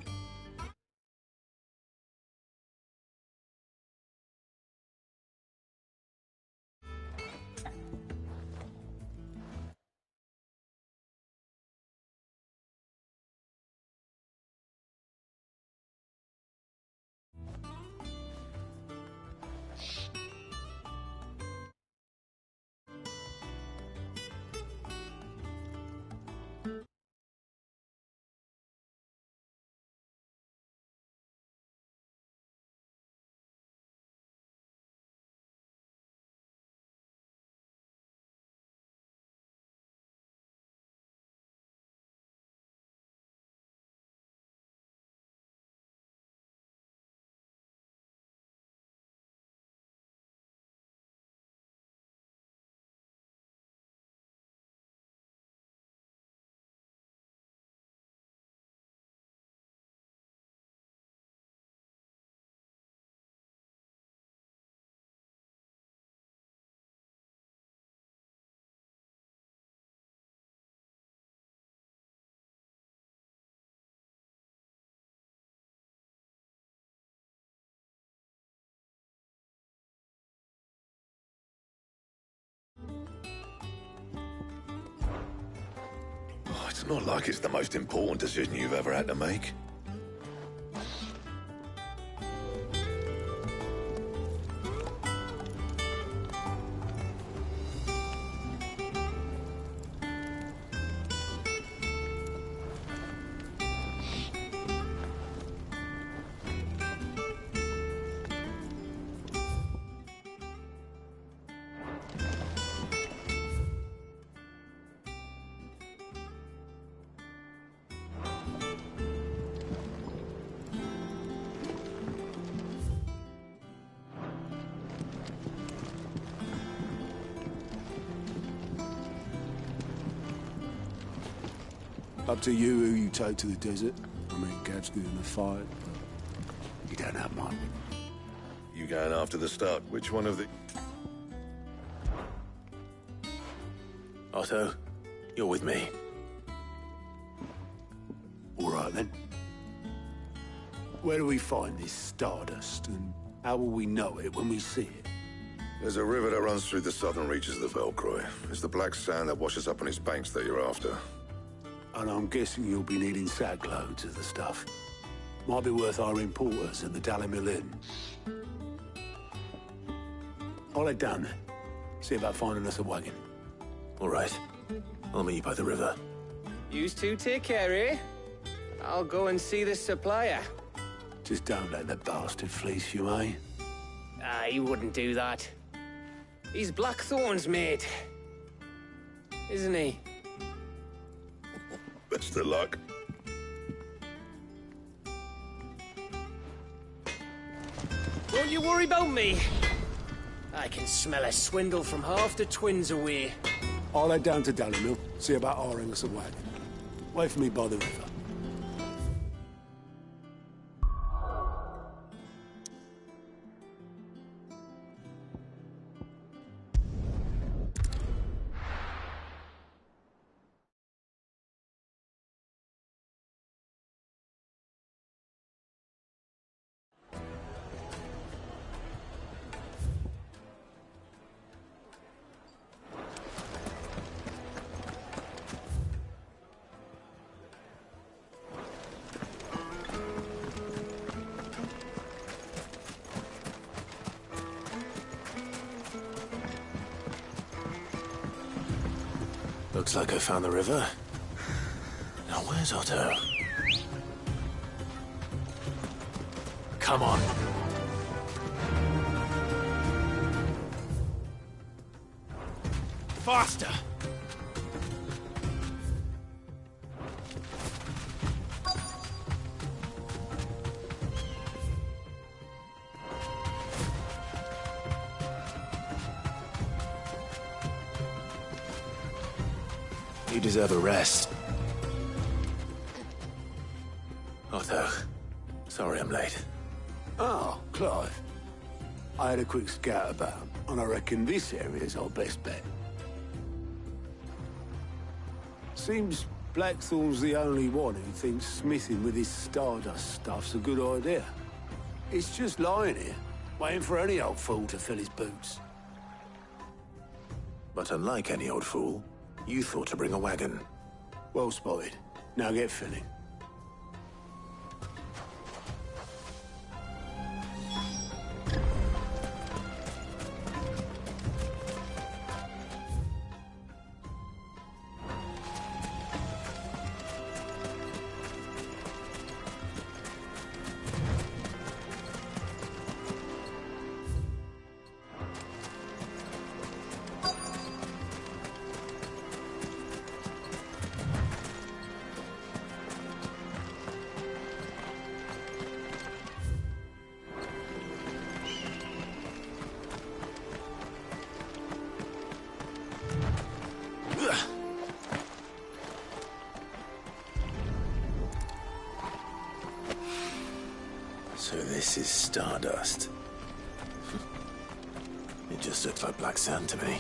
Oh, it's not like it's the most important decision you've ever had to make. Up to you who you take to the desert. I mean, Gav's good in the fight, but you don't have mine. You going after the start? Which one of the... Otto, you're with me. All right, then. Where do we find this Stardust, and how will we know it when we see it? There's a river that runs through the southern reaches of the Velcroy. It's the black sand that washes up on its banks that you're after. And I'm guessing you'll be needing sackloads of the stuff. Might be worth our importers at the Dalimil Inn. I'll head down there. See about finding us a wagon. All right. I'll meet you by the river. Yous two take care, eh? I'll go and see this supplier. Just don't let the bastard fleece you, eh? Ah, he wouldn't do that. He's Blackthorn's mate. Isn't he? Best of luck. Don't you worry about me. I can smell a swindle from half the twins away. I'll head down to Dalimil, see about hiring us a wagon. Wait for me by the river. Looks like I found the river. Now where's Otto? Come on. Faster! You deserve a rest. Otto, sorry I'm late. Oh, Clive. I had a quick scout about, and I reckon this area's our best bet. Seems Blackthorn's the only one who thinks smithing with his Stardust stuff's a good idea. It's just lying here, waiting for any old fool to fill his boots. But unlike any old fool, you thought to bring a wagon. Well spotted. Now get filling. So this is Stardust. It just looks like black sand to me.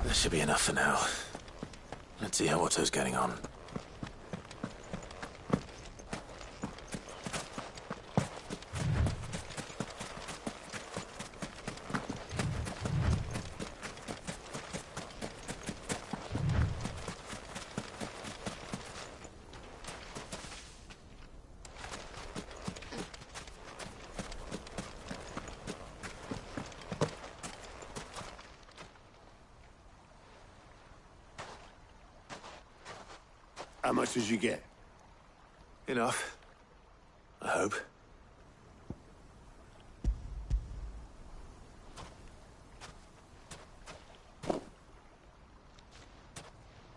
That should be enough for now. Let's see how Otto's getting on. How much did you get? Enough. I hope.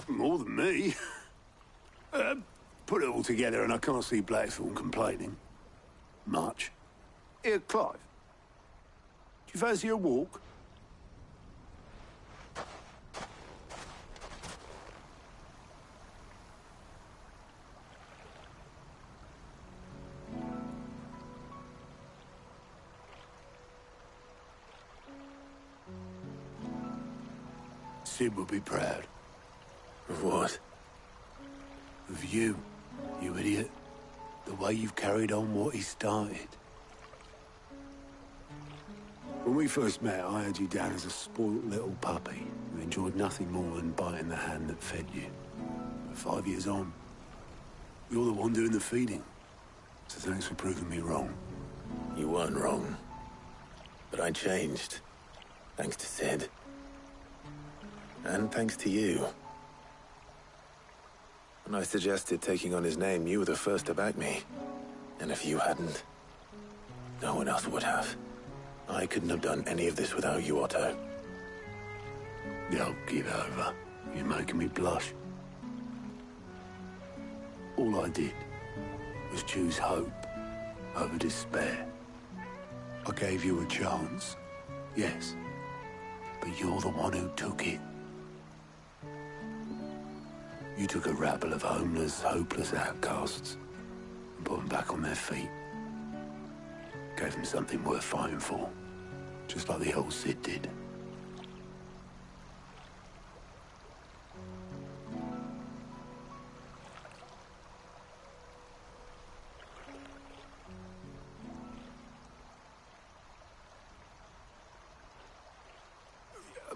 More than me. Put it all together and I can't see Blackthorn complaining. Much. Here, Clive. Do you fancy a walk? Sid would be proud. Of what? Of you, you idiot. The way you've carried on what he started. When we first met, I had you down as a spoilt little puppy who enjoyed nothing more than biting the hand that fed you. But 5 years on, you're the one doing the feeding. So thanks for proving me wrong. You weren't wrong. But I changed. Thanks to Sid. And thanks to you. When I suggested taking on his name, you were the first to back me. And if you hadn't, no one else would have. I couldn't have done any of this without you, Otto. Don't give over. You're making me blush. All I did was choose hope over despair. I gave you a chance, yes, but you're the one who took it. You took a rabble of homeless, hopeless outcasts and put them back on their feet. Gave them something worth fighting for, just like the old Sid did.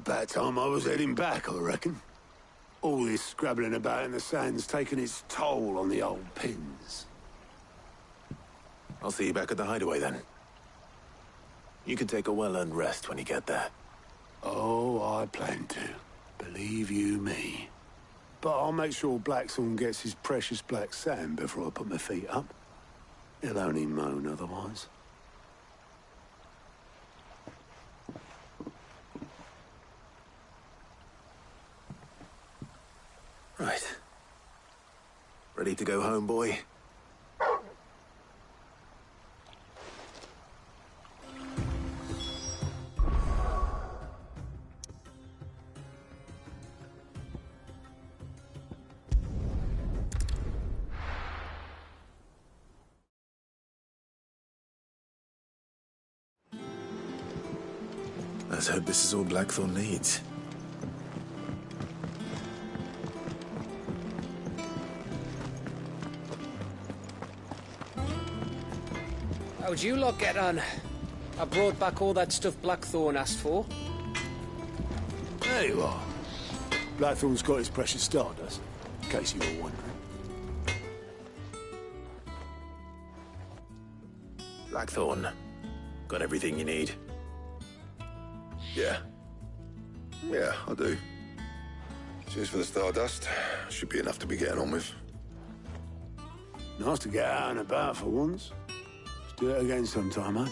About time I was heading back, I reckon. All this scrabbling about in the sand's taken its toll on the old pins. I'll see you back at the hideaway then. You can take a well-earned rest when you get there. Oh, I plan to. Believe you me. But I'll make sure Blackthorn gets his precious black sand before I put my feet up. He'll only moan otherwise. Right. Ready to go home, boy? Let's hope this is all Blackthorn needs. How'd you lot get on? I brought back all that stuff Blackthorn asked for. There you are. Blackthorn's got his precious stardust, in case you were wondering. Blackthorn, got everything you need? Yeah. Yeah, I do. Cheers for the stardust. Should be enough to be getting on with. Nice to get out and about for once. Let's do it again sometime, eh?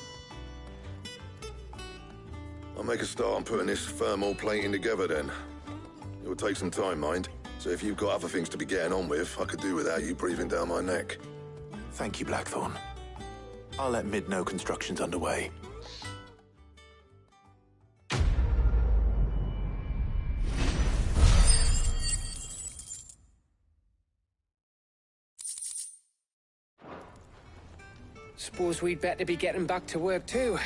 I'll make a start on putting this thermal plating together then. It will take some time, mind. So if you've got other things to be getting on with, I could do without you breathing down my neck. Thank you, Blackthorn. I'll let Mid know construction's underway. Suppose we'd better be getting back to work too.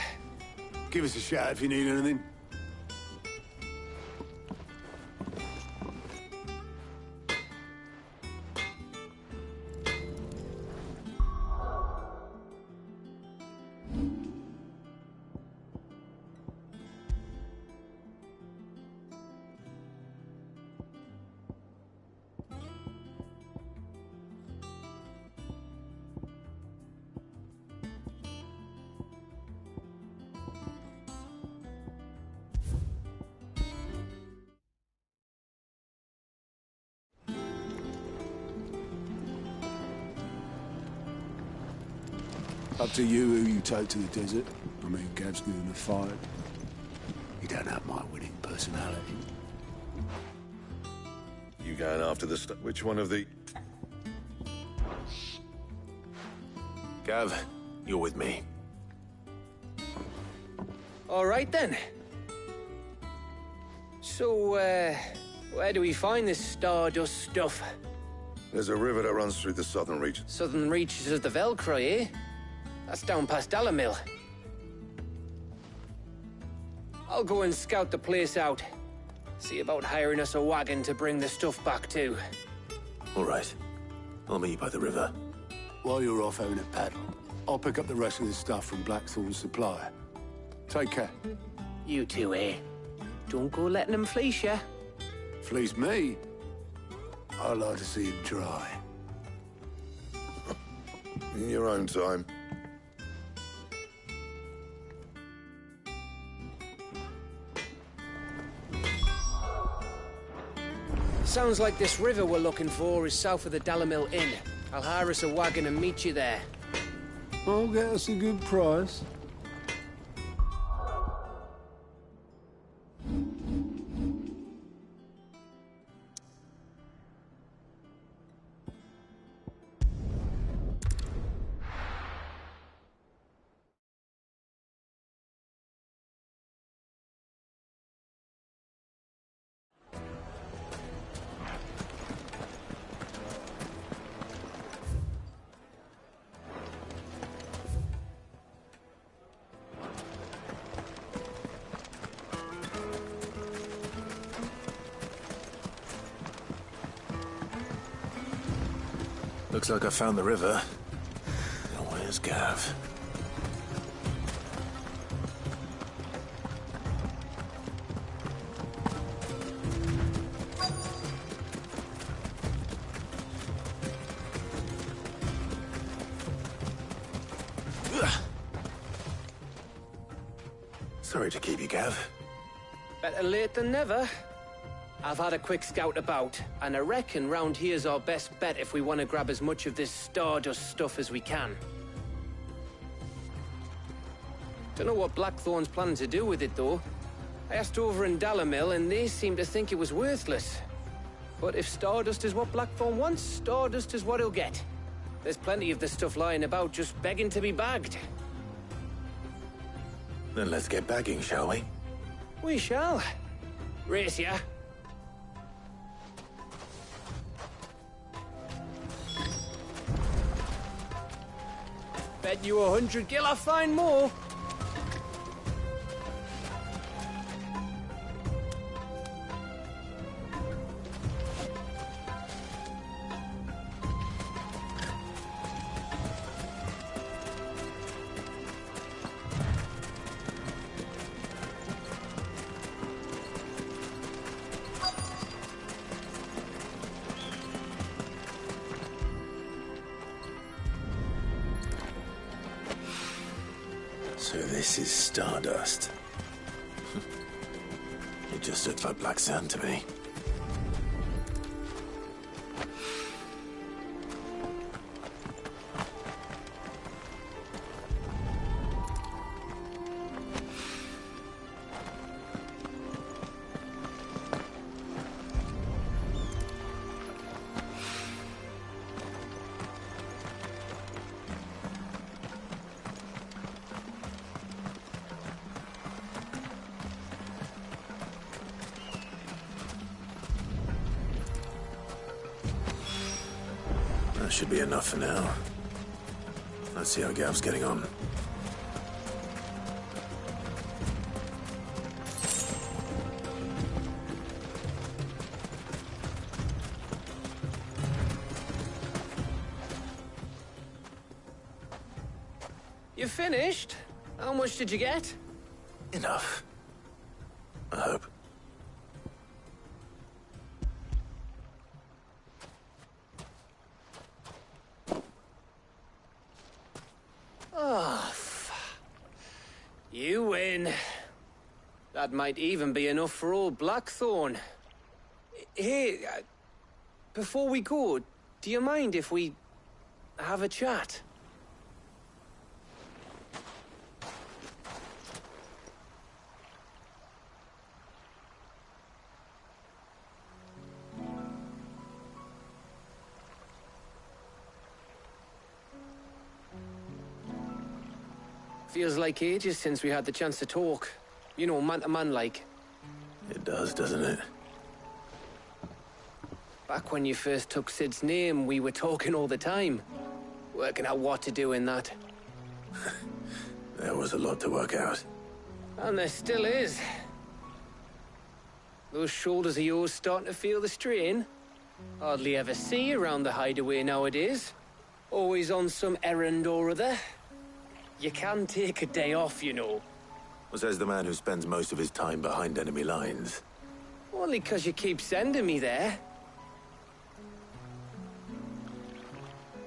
Give us a shout if you need anything. Up to you who you take to the desert. I mean, Gav's good in a fight. You don't have my winning personality. You going after the which one of the... Gav, you're with me. All right then. So, where do we find this stardust stuff? There's a river that runs through the southern region. Southern reaches of the Velcro, eh? That's down past Dalamil. I'll go and scout the place out. See about hiring us a wagon to bring the stuff back to. All right. I'll meet you by the river. While you're off having a paddle, I'll pick up the rest of this stuff from Blackthorn's supplier. Take care. You two, eh? Don't go letting them fleece ya. Fleece me? I'd like to see him try. In your own time. Sounds like this river we're looking for is south of the Dalamil Inn. I'll hire us a wagon and meet you there. I'll get us a good price. Looks like I found the river. Now where's Gav? Sorry to keep you, Gav. Better late than never. I've had a quick scout about, and I reckon round here's our best bet if we want to grab as much of this Stardust stuff as we can. Don't know what Blackthorn's planning to do with it, though. I asked over in Dalamil, and they seem to think it was worthless. But if Stardust is what Blackthorn wants, Stardust is what he'll get. There's plenty of this stuff lying about, just begging to be bagged. Then let's get bagging, shall we? We shall. Race ya. Bet you 100 gil I find more. So this is Stardust. It just looks like black sand to me. That should be enough for now. Let's see how Gav's getting on. You finished? How much did you get? Enough. I hope. Oh, you win. That might even be enough for old Blackthorn. Hey, before we go, do you mind if we have a chat? Feels like ages since we had the chance to talk. You know, man to man like. It does, doesn't it? Back when you first took Sid's name, we were talking all the time. Working out what to do in that. There was a lot to work out. And there still is. Those shoulders of yours starting to feel the strain. Hardly ever see you around the hideaway nowadays. Always on some errand or other. You can take a day off, you know. Well, says the man who spends most of his time behind enemy lines. Only 'cause you keep sending me there.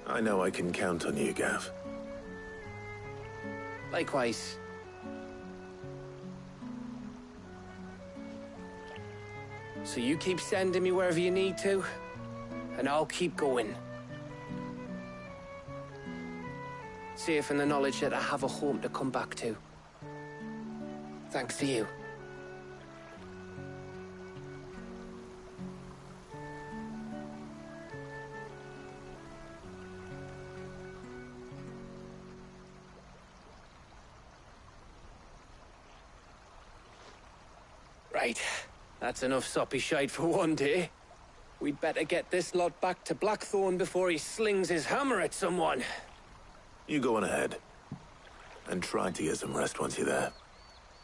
I know I can count on you, Gav. Likewise. So you keep sending me wherever you need to, and I'll keep going. Safe in the knowledge that I have a home to come back to. Thanks to you. Right. That's enough soppy shite for one day. We'd better get this lot back to Blackthorn before he slings his hammer at someone. You go on ahead. And try to get some rest once you're there.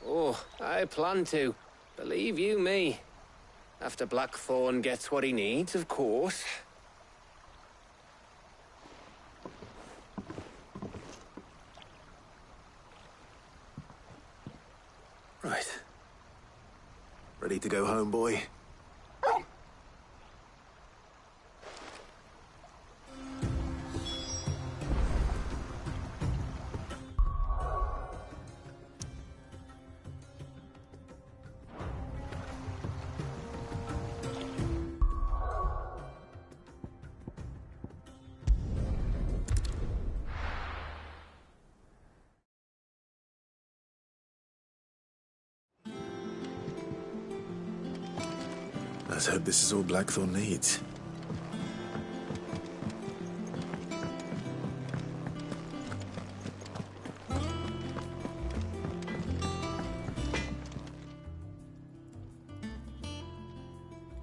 Oh, I plan to. Believe you me. After Blackthorn gets what he needs, of course. Right. Ready to go home, boy? Let's hope this is all Blackthorn needs.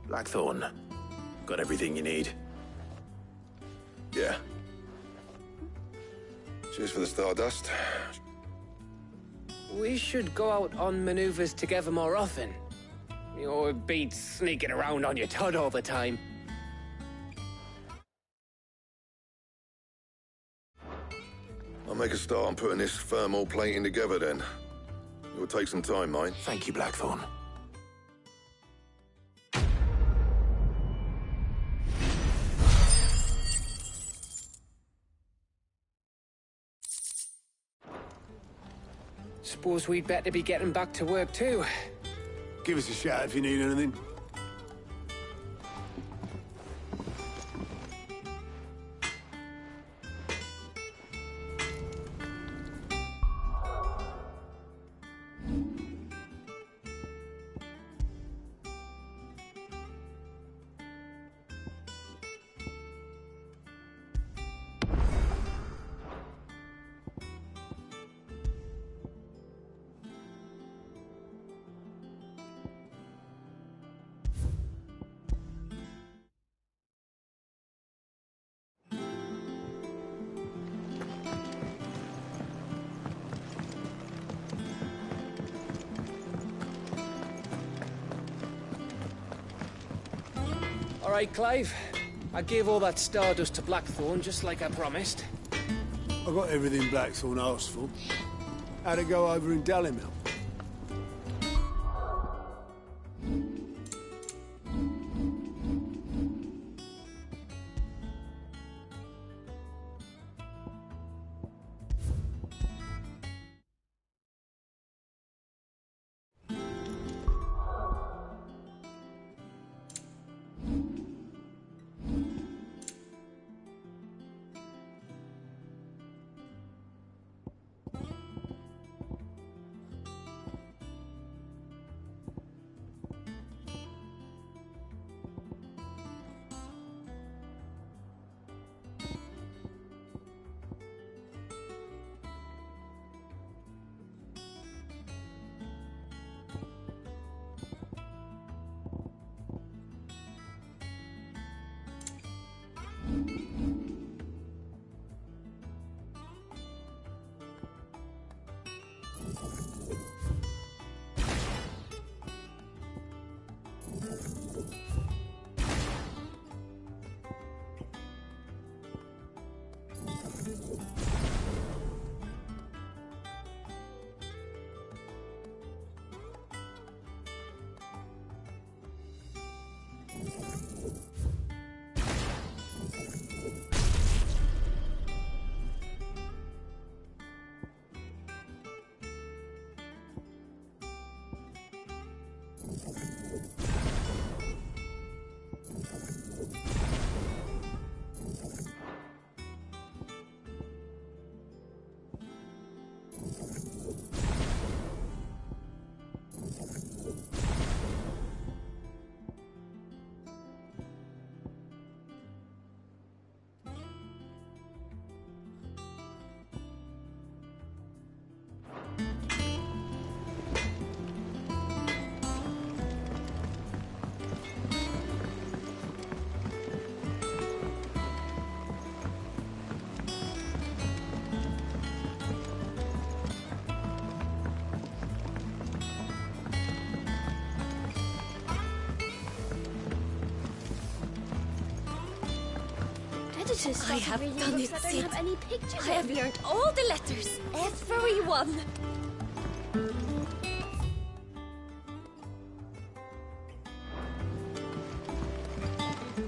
Blackthorn, got everything you need? Yeah. Cheers for the Stardust. We should go out on maneuvers together more often. You know, it beats sneaking around on your Todd all the time. I'll make a start on putting this thermal plating together then. It'll take some time, mate. Thank you, Blackthorn. Suppose we'd better be getting back to work too. Give us a shout if you need anything. All right, Clive. I gave all that stardust to Blackthorn, just like I promised. I got everything Blackthorn asked for. How'd it go over in Dalimil? I have done it, Sid. I have learned all the letters. Everyone.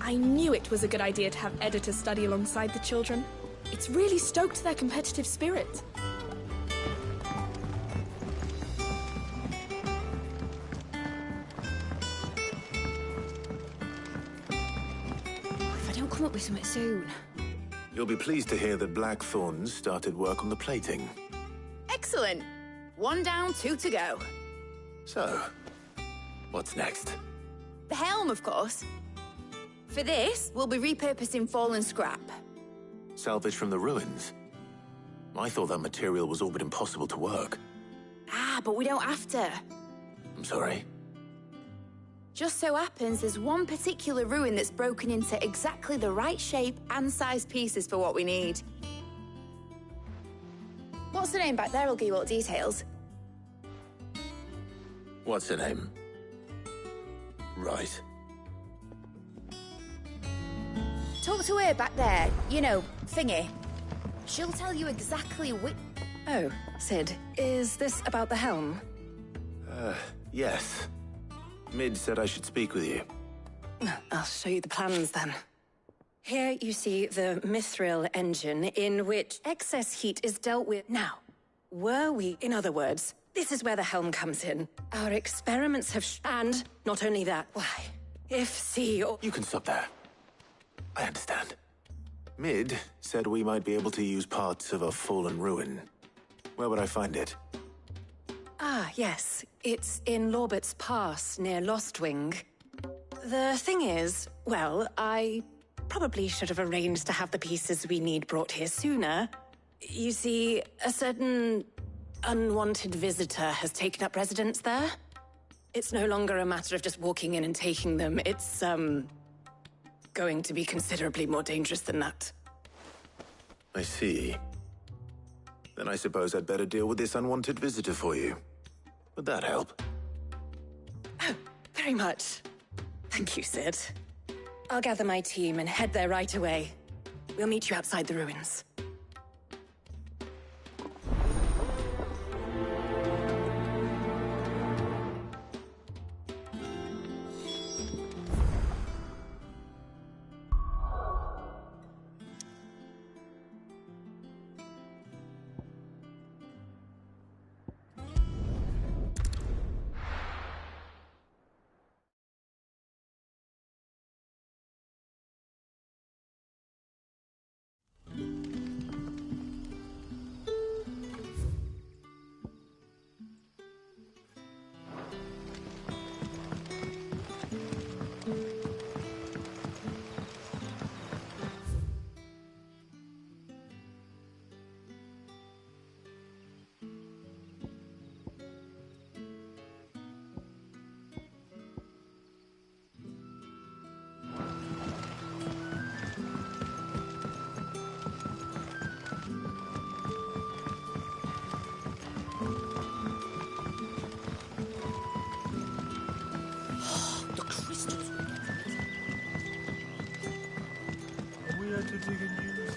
I knew it was a good idea to have editors study alongside the children. It's really stoked their competitive spirit. If I don't come up with something soon. You'll be pleased to hear that Blackthorn started work on the plating. Excellent. 1 down, 2 to go. So, what's next? The helm, of course. For this, we'll be repurposing fallen scrap. Salvage from the ruins? I thought that material was all but impossible to work. Ah, but we don't have to. I'm sorry. Just so happens there's one particular ruin that's broken into exactly the right shape and size pieces for what we need. What's the name back there? I'll give you all the details. What's her name? Right. Talk to her back there. You know, thingy. She'll tell you exactly which... Oh, Sid, is this about the helm? Yes. Mid said I should speak with you. I'll show you the plans then. Here you see the mithril engine in which excess heat is dealt with. Now, in other words, this is where the helm comes in. Our experiments have and not only that, why, if C or... You can stop there. I understand. Mid said we might be able to use parts of a fallen ruin. Where would I find it? Ah, yes. It's in Lorbert's Pass, near Lostwing. The thing is, well, I probably should have arranged to have the pieces we need brought here sooner. You see, a certain unwanted visitor has taken up residence there. It's no longer a matter of just walking in and taking them. It's, going to be considerably more dangerous than that. I see. Then I suppose I'd better deal with this unwanted visitor for you. Would that help? Oh, very much. Thank you, Sid. I'll gather my team and head there right away. We'll meet you outside the ruins.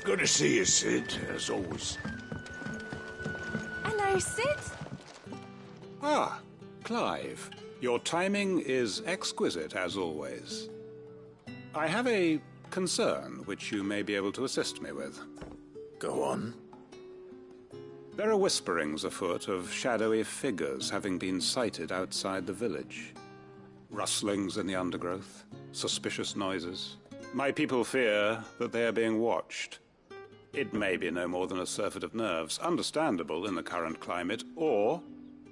Good to see you, Sid, as always. Hello, Sid. Ah, Clive. Your timing is exquisite, as always. I have a concern which you may be able to assist me with. Go on. There are whisperings afoot of shadowy figures having been sighted outside the village. Rustlings in the undergrowth, suspicious noises. My people fear that they are being watched. It may be no more than a surfeit of nerves, understandable in the current climate, or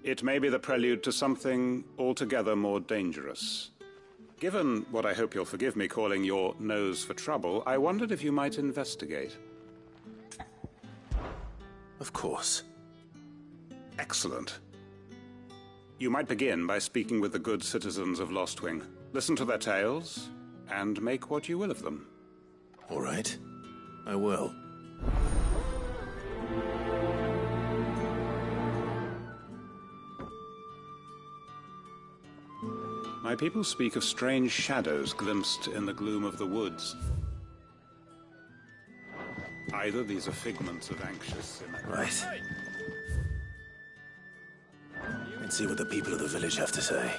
it may be the prelude to something altogether more dangerous. Given what I hope you'll forgive me calling your nose for trouble, I wondered if you might investigate. Of course. Excellent. You might begin by speaking with the good citizens of Lostwing. Listen to their tales, and make what you will of them. All right. I will. My people speak of strange shadows glimpsed in the gloom of the woods. Either these are figments of anxious imagination. Right. Let's see what the people of the village have to say.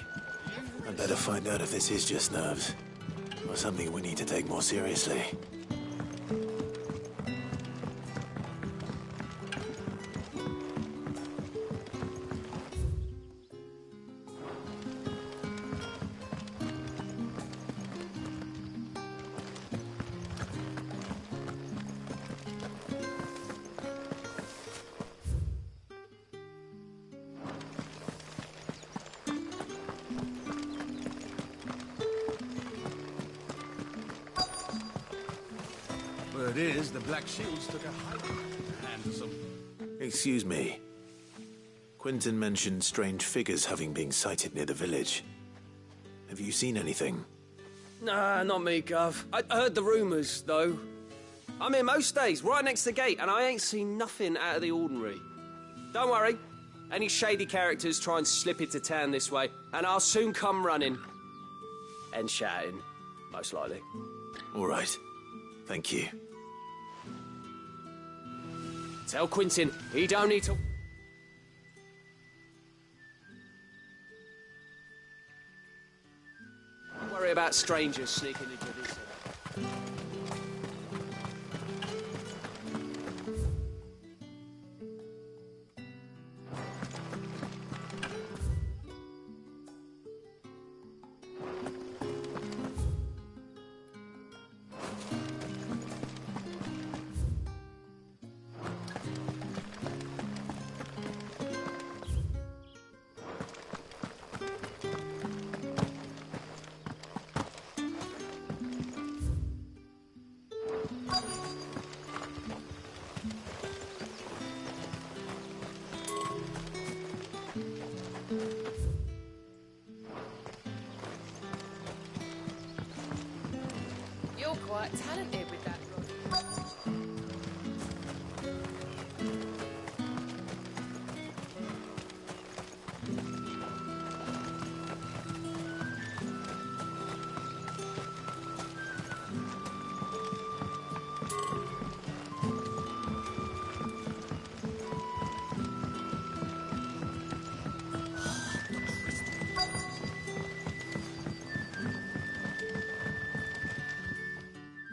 I'd better find out if this is just nerves, or something we need to take more seriously. Word is, the Black Shields took a hiding and some... Excuse me. Quentin mentioned strange figures having been sighted near the village. Have you seen anything? Nah, not me, Gov. I heard the rumours, though. I'm here most days, right next to the gate, and I ain't seen nothing out of the ordinary. Don't worry. Any shady characters try and slip into town this way, and I'll soon come running. And shouting, most likely. All right. Thank you. Tell Quentin he don't need to... Don't worry about strangers sneaking into this. You're quite talented with that rod.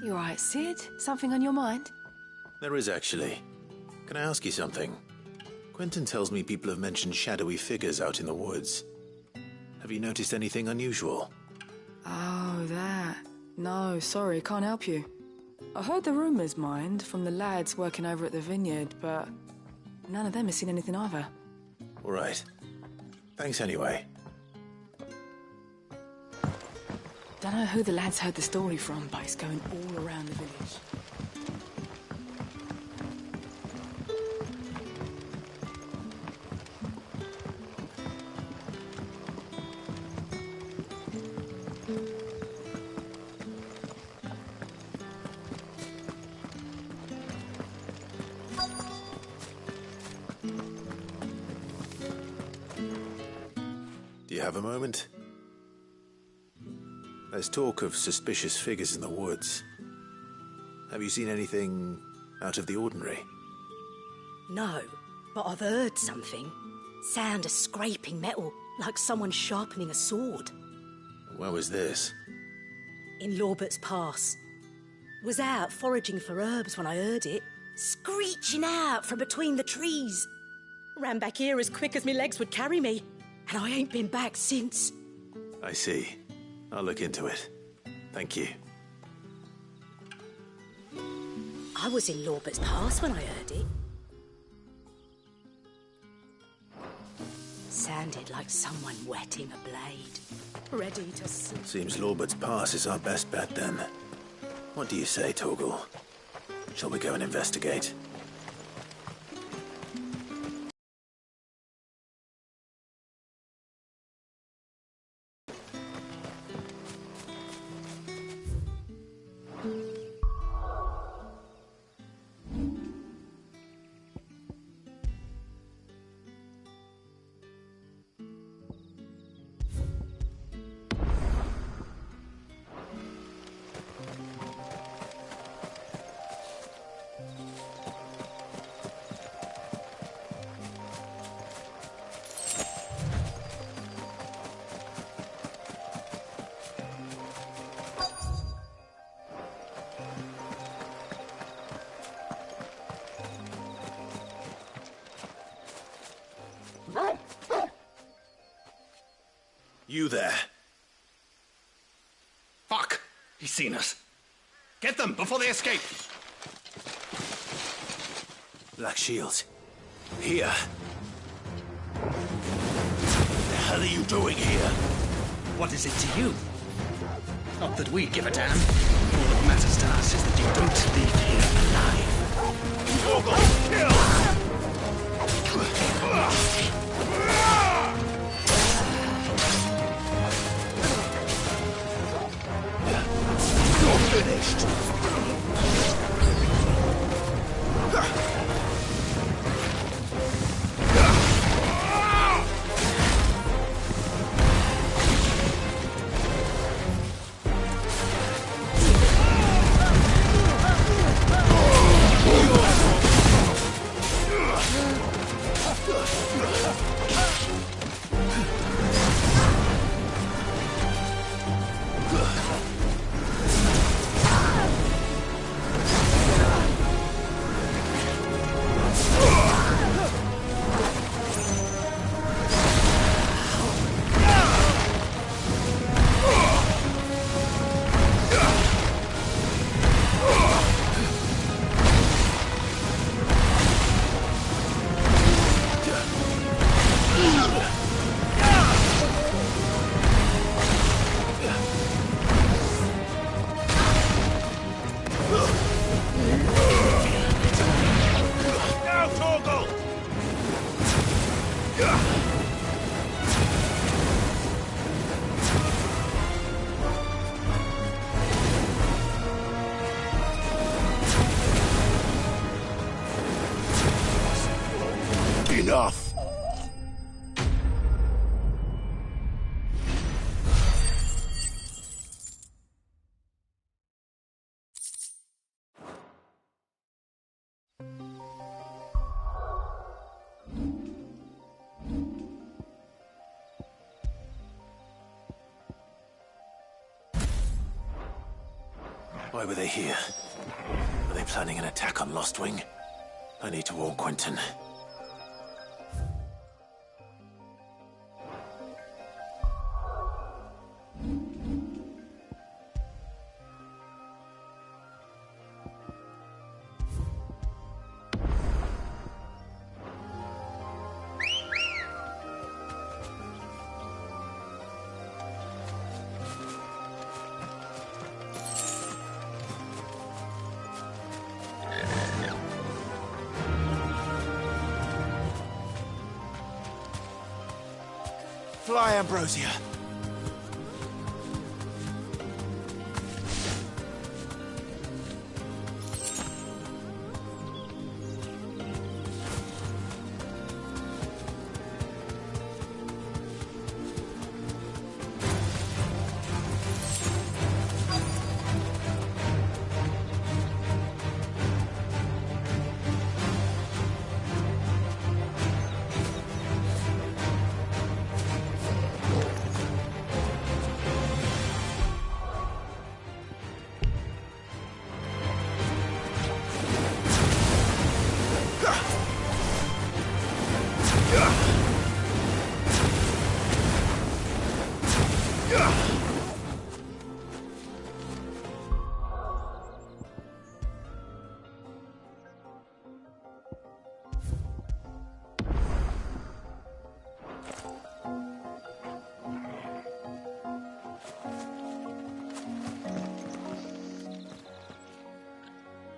You alright, Sid? Something on your mind? There is, actually. Can I ask you something? Quentin tells me people have mentioned shadowy figures out in the woods. Have you noticed anything unusual? Oh, that. No, sorry, can't help you. I heard the rumours, mind, from the lads working over at the vineyard, but none of them has seen anything either. All right. Thanks anyway. Don't know who the lads heard the story from, but it's going all around the village. Do you have a moment? There's talk of suspicious figures in the woods. Have you seen anything out of the ordinary? No, but I've heard something. Sound of scraping metal, like someone sharpening a sword. Where was this? In Lorbert's Pass. Was out foraging for herbs when I heard it, screeching out from between the trees. Ran back here as quick as my legs would carry me, and I ain't been back since. I see. I'll look into it. Thank you. I was in Lorbert's Pass when I heard it. Sounded like someone whetting a blade, ready to... Seems Lorbert's Pass is our best bet, then. What do you say, Torgal? Shall we go and investigate? You there. Fuck! He's seen us. Get them before they escape! Black Shields. Here. The hell are you doing here? What is it to you? Not that we give a damn. All that matters to us is that you don't leave here alive. You're finished. Enough! Why were they here? Are they planning an attack on Lost Wing? I need to warn Quentin. Fly, Ambrosia.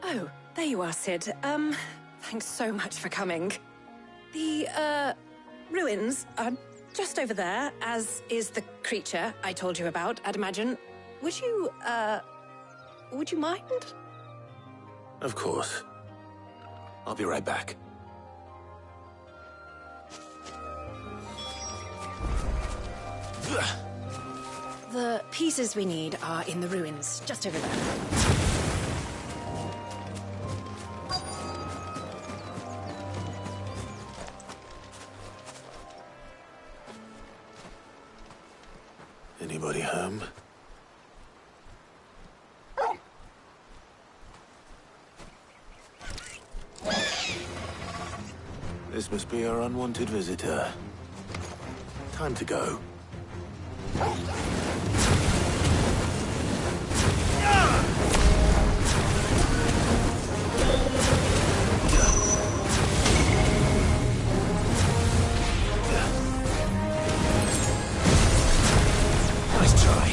Oh, there you are, Sid. Thanks so much for coming. The, ruins are just over there, as is the creature I told you about, I'd imagine. Would you mind? Of course. I'll be right back. The pieces we need are in the ruins, just over there. Anybody home? This must be our unwanted visitor. Time to go. Nice try.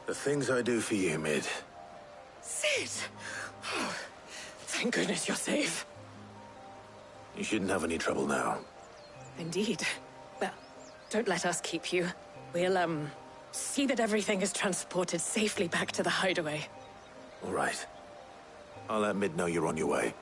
The things I do for you, Mid. Sid! Oh, thank goodness you're safe. You shouldn't have any trouble now. Indeed. Well, don't let us keep you. We'll, see that everything is transported safely back to the hideaway. All right. I'll let Mid know you're on your way.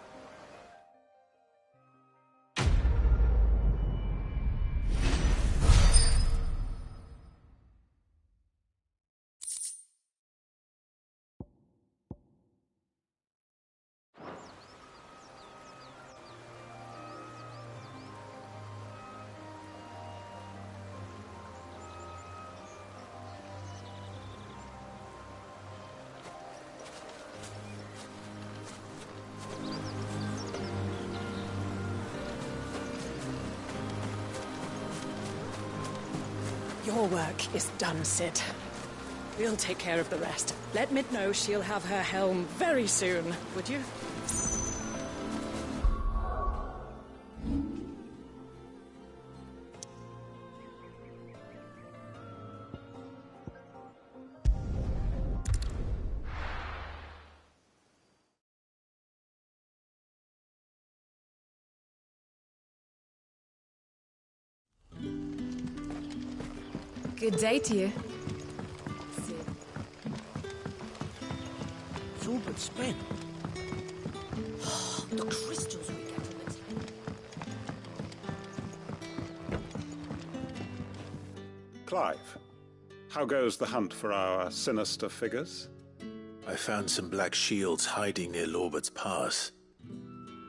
Your work is done, Sid. We'll take care of the rest. Let Mid know she'll have her helm very soon, would you? Good day to you. It's all but spent. The crystals we get from it. Clive, how goes the hunt for our sinister figures? I found some black shields hiding near Lorbert's Pass.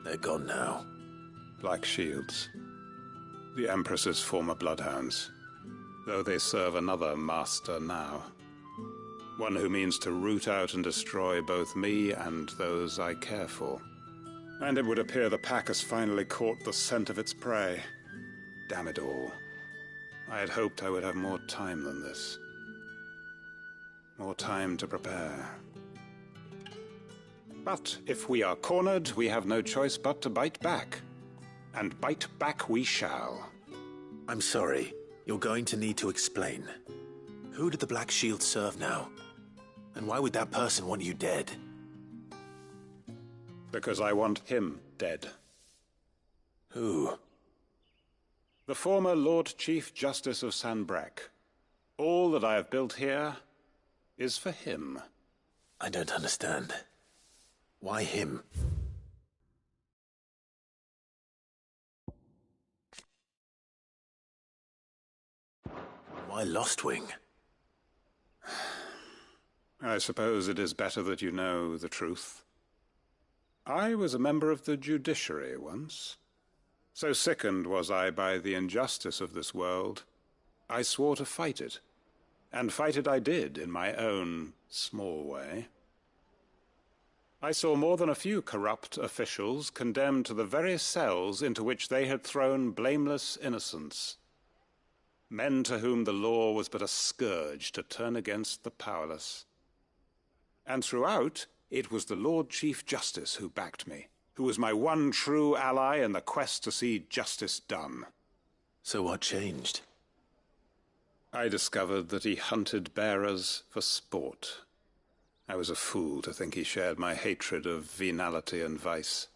They're gone now. Black shields. The Empress's former bloodhounds. Though they serve another master now. One who means to root out and destroy both me and those I care for. And it would appear the pack has finally caught the scent of its prey. Damn it all. I had hoped I would have more time than this. More time to prepare. But if we are cornered, we have no choice but to bite back. And bite back we shall. I'm sorry. You're going to need to explain. Who did the Black Shield serve now? And why would that person want you dead? Because I want him dead. Who? The former Lord Chief Justice of Sanbreque. All that I have built here is for him. I don't understand. Why him? Why Lostwing? I suppose it is better that you know the truth. I was a member of the judiciary once. So sickened was I by the injustice of this world, I swore to fight it. And fight it I did, in my own small way. I saw more than a few corrupt officials condemned to the very cells into which they had thrown blameless innocents. Men to whom the law was but a scourge to turn against the powerless. And throughout, it was the Lord Chief Justice who backed me, who was my one true ally in the quest to see justice done. So what changed? I discovered that he hunted bearers for sport. I was a fool to think he shared my hatred of venality and vice.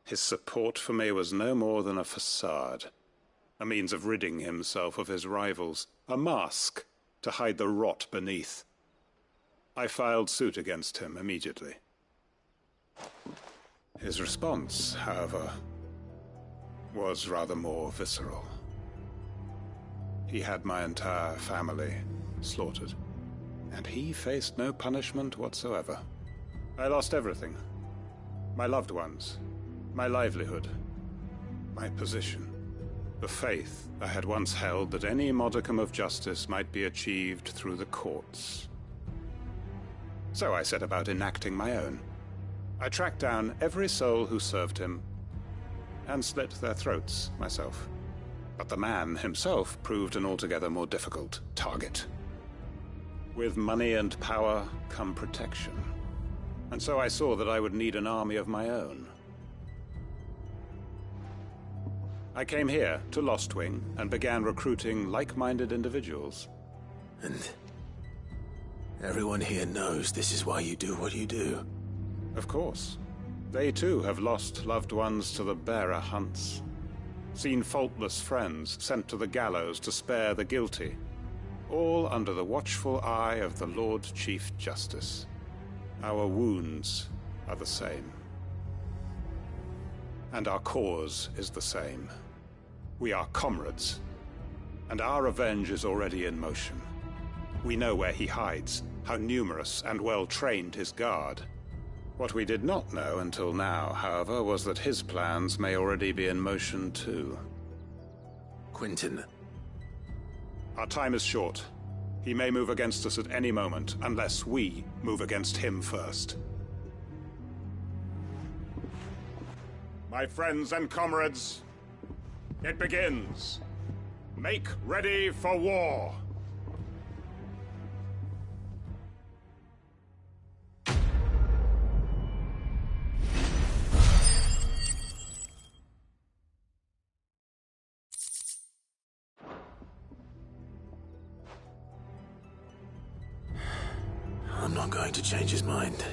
His support for me was no more than a facade. A means of ridding himself of his rivals, a mask to hide the rot beneath. I filed suit against him immediately. His response, however, was rather more visceral. He had my entire family slaughtered, and he faced no punishment whatsoever. I lost everything. My loved ones, my livelihood, my position. The faith I had once held that any modicum of justice might be achieved through the courts. So I set about enacting my own. I tracked down every soul who served him, and slit their throats myself. But the man himself proved an altogether more difficult target. With money and power come protection. And so I saw that I would need an army of my own. I came here to Lostwing and began recruiting like-minded individuals. Everyone here knows this is why you do what you do. Of course. They too have lost loved ones to the bearer hunts. Seen faultless friends sent to the gallows to spare the guilty. All under the watchful eye of the Lord Chief Justice. Our wounds are the same. And our cause is the same. We are comrades. And our revenge is already in motion. We know where he hides, how numerous and well-trained his guard. What we did not know until now, however, was that his plans may already be in motion too. Quentin. Our time is short. He may move against us at any moment, unless we move against him first. My friends and comrades, it begins. Make ready for war. I'm not going to change his mind.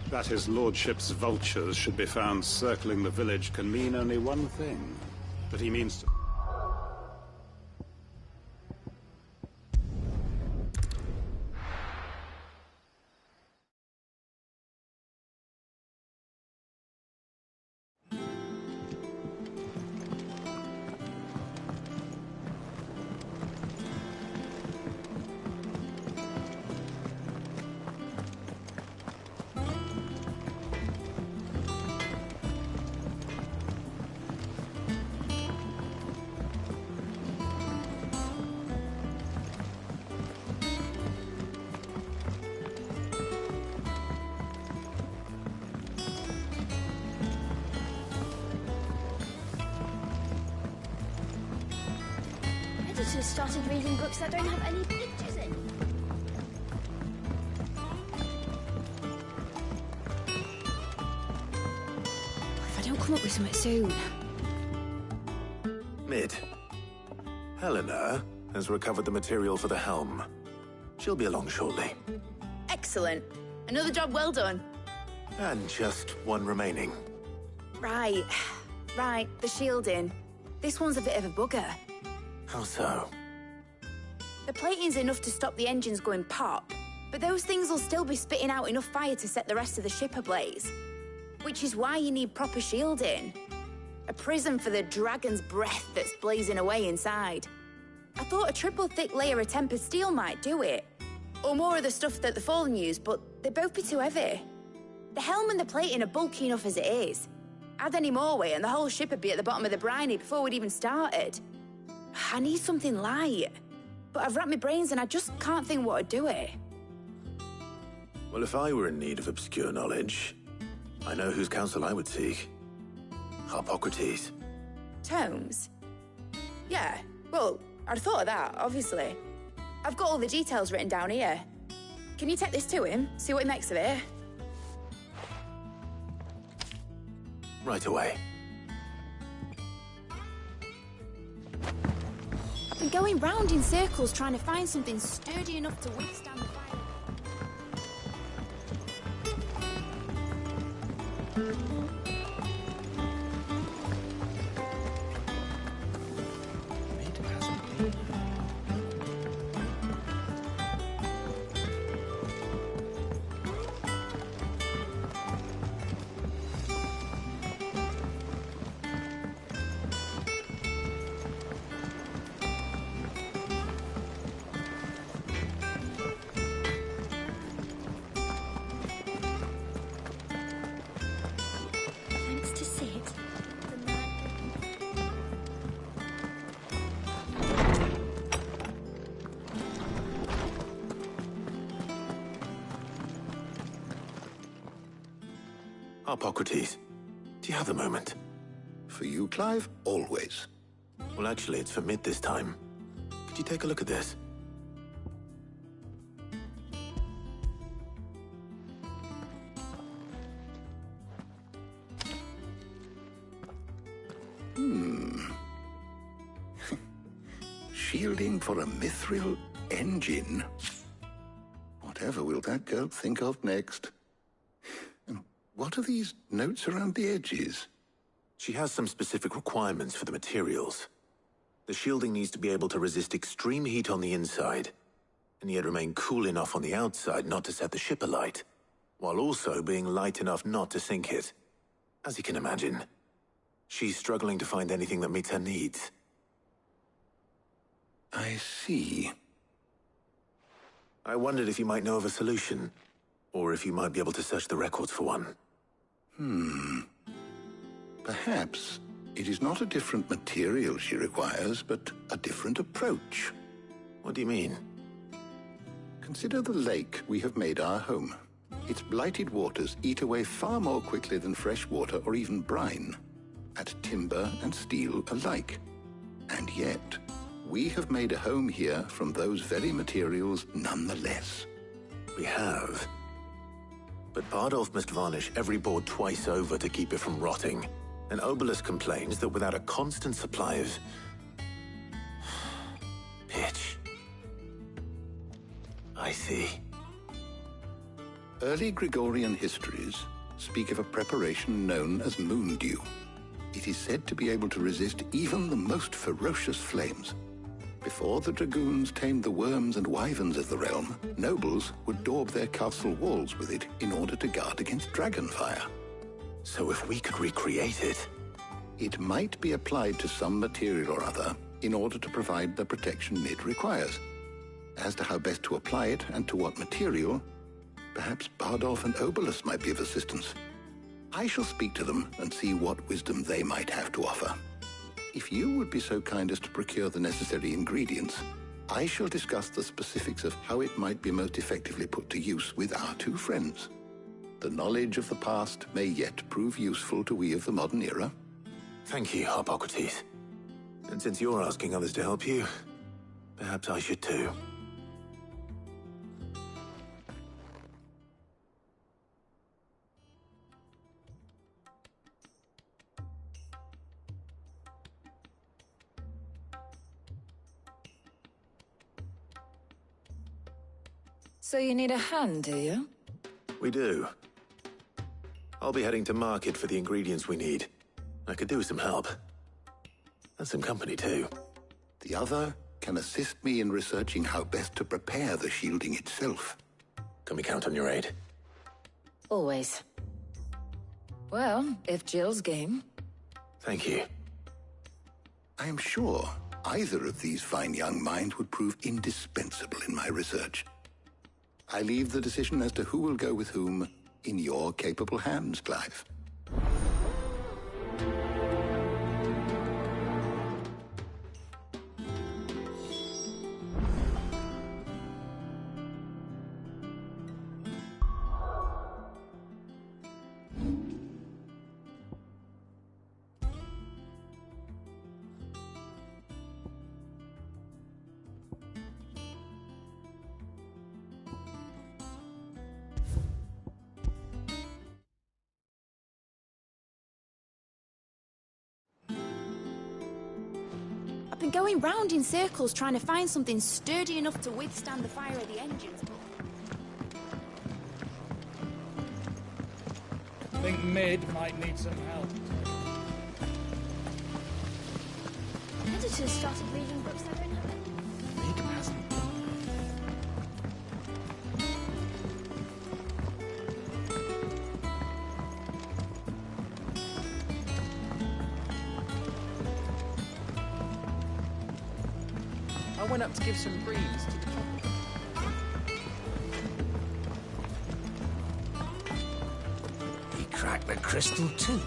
That his lordship's vultures should be found circling the village can mean only one thing. That he means to... Editors started reading books that don't have any pictures in. If I don't come up with something soon. Mid. Helena has recovered the material for the helm. She'll be along shortly. Excellent. Another job well done. And just one remaining. Right. Right, the shielding. This one's a bit of a bugger. How so? The plating's enough to stop the engines going pop, but those things will still be spitting out enough fire to set the rest of the ship ablaze. Which is why you need proper shielding. A prison for the dragon's breath that's blazing away inside. I thought a triple thick layer of tempered steel might do it. Or more of the stuff that the Fallen use, but they'd both be too heavy. The helm and the plating are bulky enough as it is. Add any more weight and the whole ship would be at the bottom of the briny before we'd even started. I need something light. But I've racked my brains and I just can't think what would do it. Well, if I were in need of obscure knowledge, I know whose counsel I would seek. Harpocrates. Tomes? Yeah, well, I'd thought of that, obviously. I've got all the details written down here. Can you take this to him, see what he makes of it? Right away. I've been going round in circles trying to find something sturdy enough to withstand the fire. Harpocrates, do you have a moment? For you, Clive, always. Well, actually, it's for mid this time. Could you take a look at this? Shielding for a mithril engine? Whatever will that girl think of next? And what are these notes around the edges? She has some specific requirements for the materials. The shielding needs to be able to resist extreme heat on the inside, and yet remain cool enough on the outside not to set the ship alight, while also being light enough not to sink it. As you can imagine, she's struggling to find anything that meets her needs. I see. I wondered if you might know of a solution, or if you might be able to search the records for one. Perhaps it is not a different material she requires, but a different approach. What do you mean? Consider the lake we have made our home. Its blighted waters eat away far more quickly than fresh water or even brine, at timber and steel alike. And yet, we have made a home here from those very materials nonetheless. We have. But Bardolph must varnish every board twice over to keep it from rotting. And Obelisk complains that without a constant supply of pitch. I see. Early Gregorian histories speak of a preparation known as moon dew. It is said to be able to resist even the most ferocious flames. Before the dragoons tamed the worms and wyverns of the realm, nobles would daub their castle walls with it in order to guard against dragon fire. So if we could recreate it... It might be applied to some material or other in order to provide the protection it requires. As to how best to apply it and to what material, perhaps Bardolph and Obelisk might be of assistance. I shall speak to them and see what wisdom they might have to offer. If you would be so kind as to procure the necessary ingredients, I shall discuss the specifics of how it might be most effectively put to use with our two friends. The knowledge of the past may yet prove useful to we of the modern era. Thank you, Hippocrates. And since you're asking others to help you, perhaps I should too. So you need a hand, do you? We do. I'll be heading to market for the ingredients we need. I could do with some help. And some company, too. The other can assist me in researching how best to prepare the shielding itself. Can we count on your aid? Always. Well, if Jill's game. Thank you. I am sure either of these fine young minds would prove indispensable in my research. I leave the decision as to who will go with whom in your capable hands, Clive. I've been going round in circles trying to find something sturdy enough to withstand the fire of the engines, but... I think Mid might need some help. Editors started reading books they don't have it. Mid hasn't. I went up to give some breeze to the chocolate. He cracked the crystal too?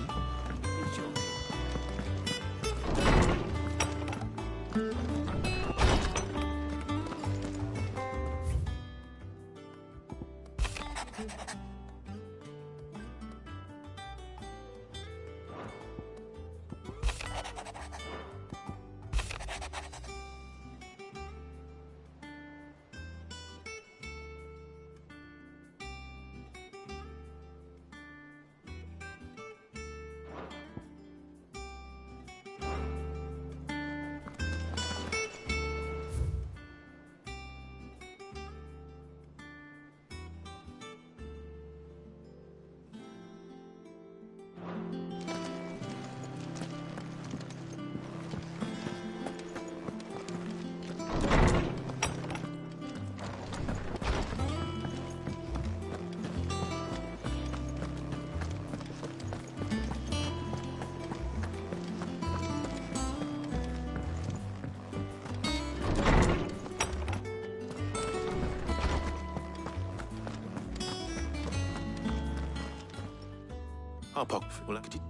I'll pop. Well, could you...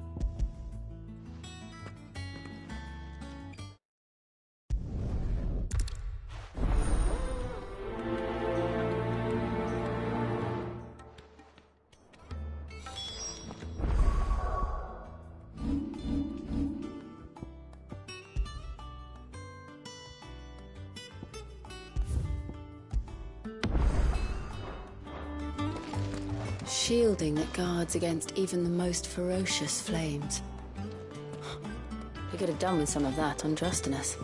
Shielding that guards against even the most ferocious flames. We could have done with some of that on Drustinus.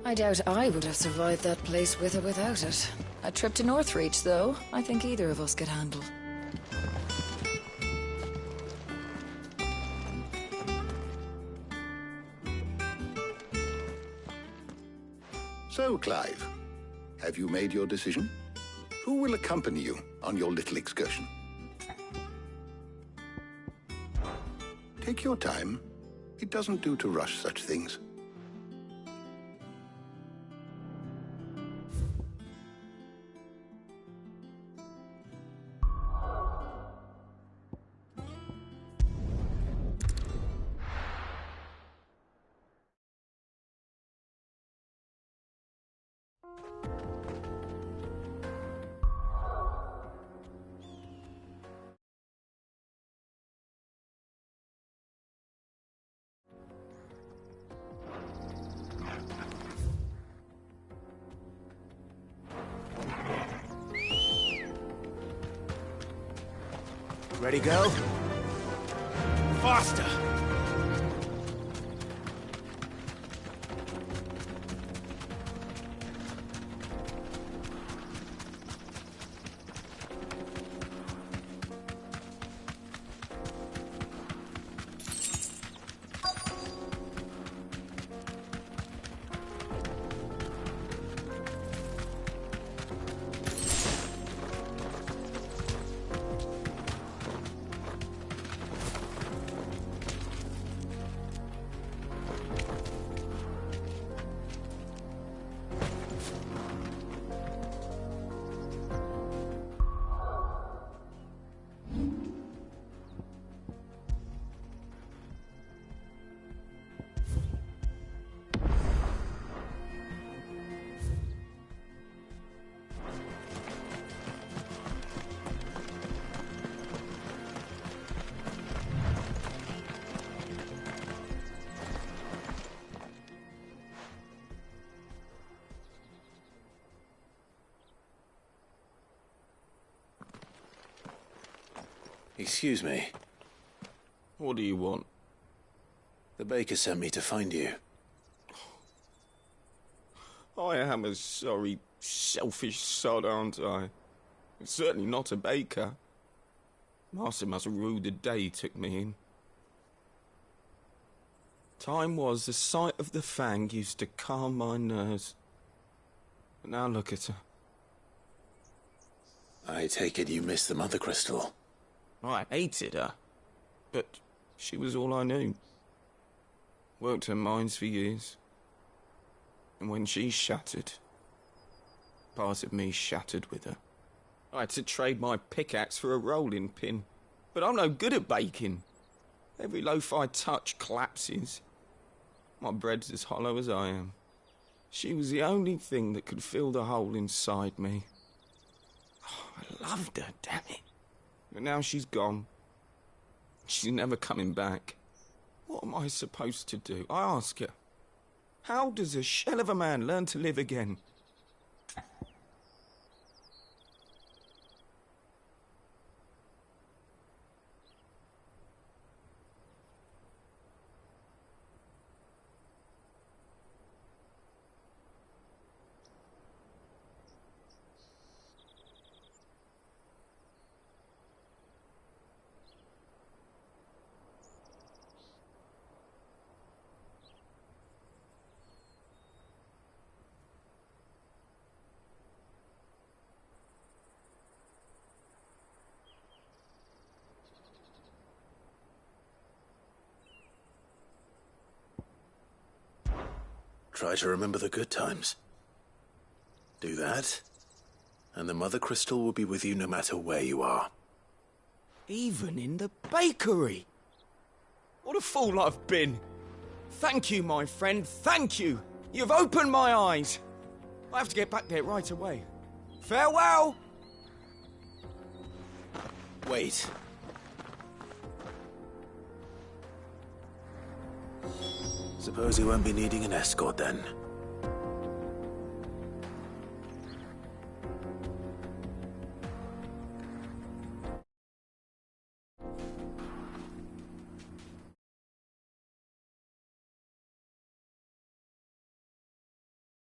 I doubt I would have survived that place with or without it. A trip to Northreach, though, I think either of us could handle. So, Clive, have you made your decision? Who will accompany you on your little excursion? Take your time. It doesn't do to rush such things. Ready, go? Faster! Excuse me. What do you want? The baker sent me to find you. I am a sorry, selfish sod, aren't I? Certainly not a baker. Master must have ruled the day he took me in. Time was the sight of the Fang used to calm my nerves. But now look at her. I take it you missed the Mother Crystal. I hated her, but she was all I knew. Worked her mines for years. And when she shattered, part of me shattered with her. I had to trade my pickaxe for a rolling pin, but I'm no good at baking. Every loaf I touch collapses. My bread's as hollow as I am. She was the only thing that could fill the hole inside me. Oh, I loved her, damn it. But now she's gone. She's never coming back. What am I supposed to do? I ask her. How does a shell of a man learn to live again? Try to remember the good times. Do that, and the Mother Crystal will be with you no matter where you are. Even in the bakery? What a fool I've been. Thank you, my friend, thank you. You've opened my eyes. I have to get back there right away. Farewell! Wait. Suppose he won't be needing an escort then.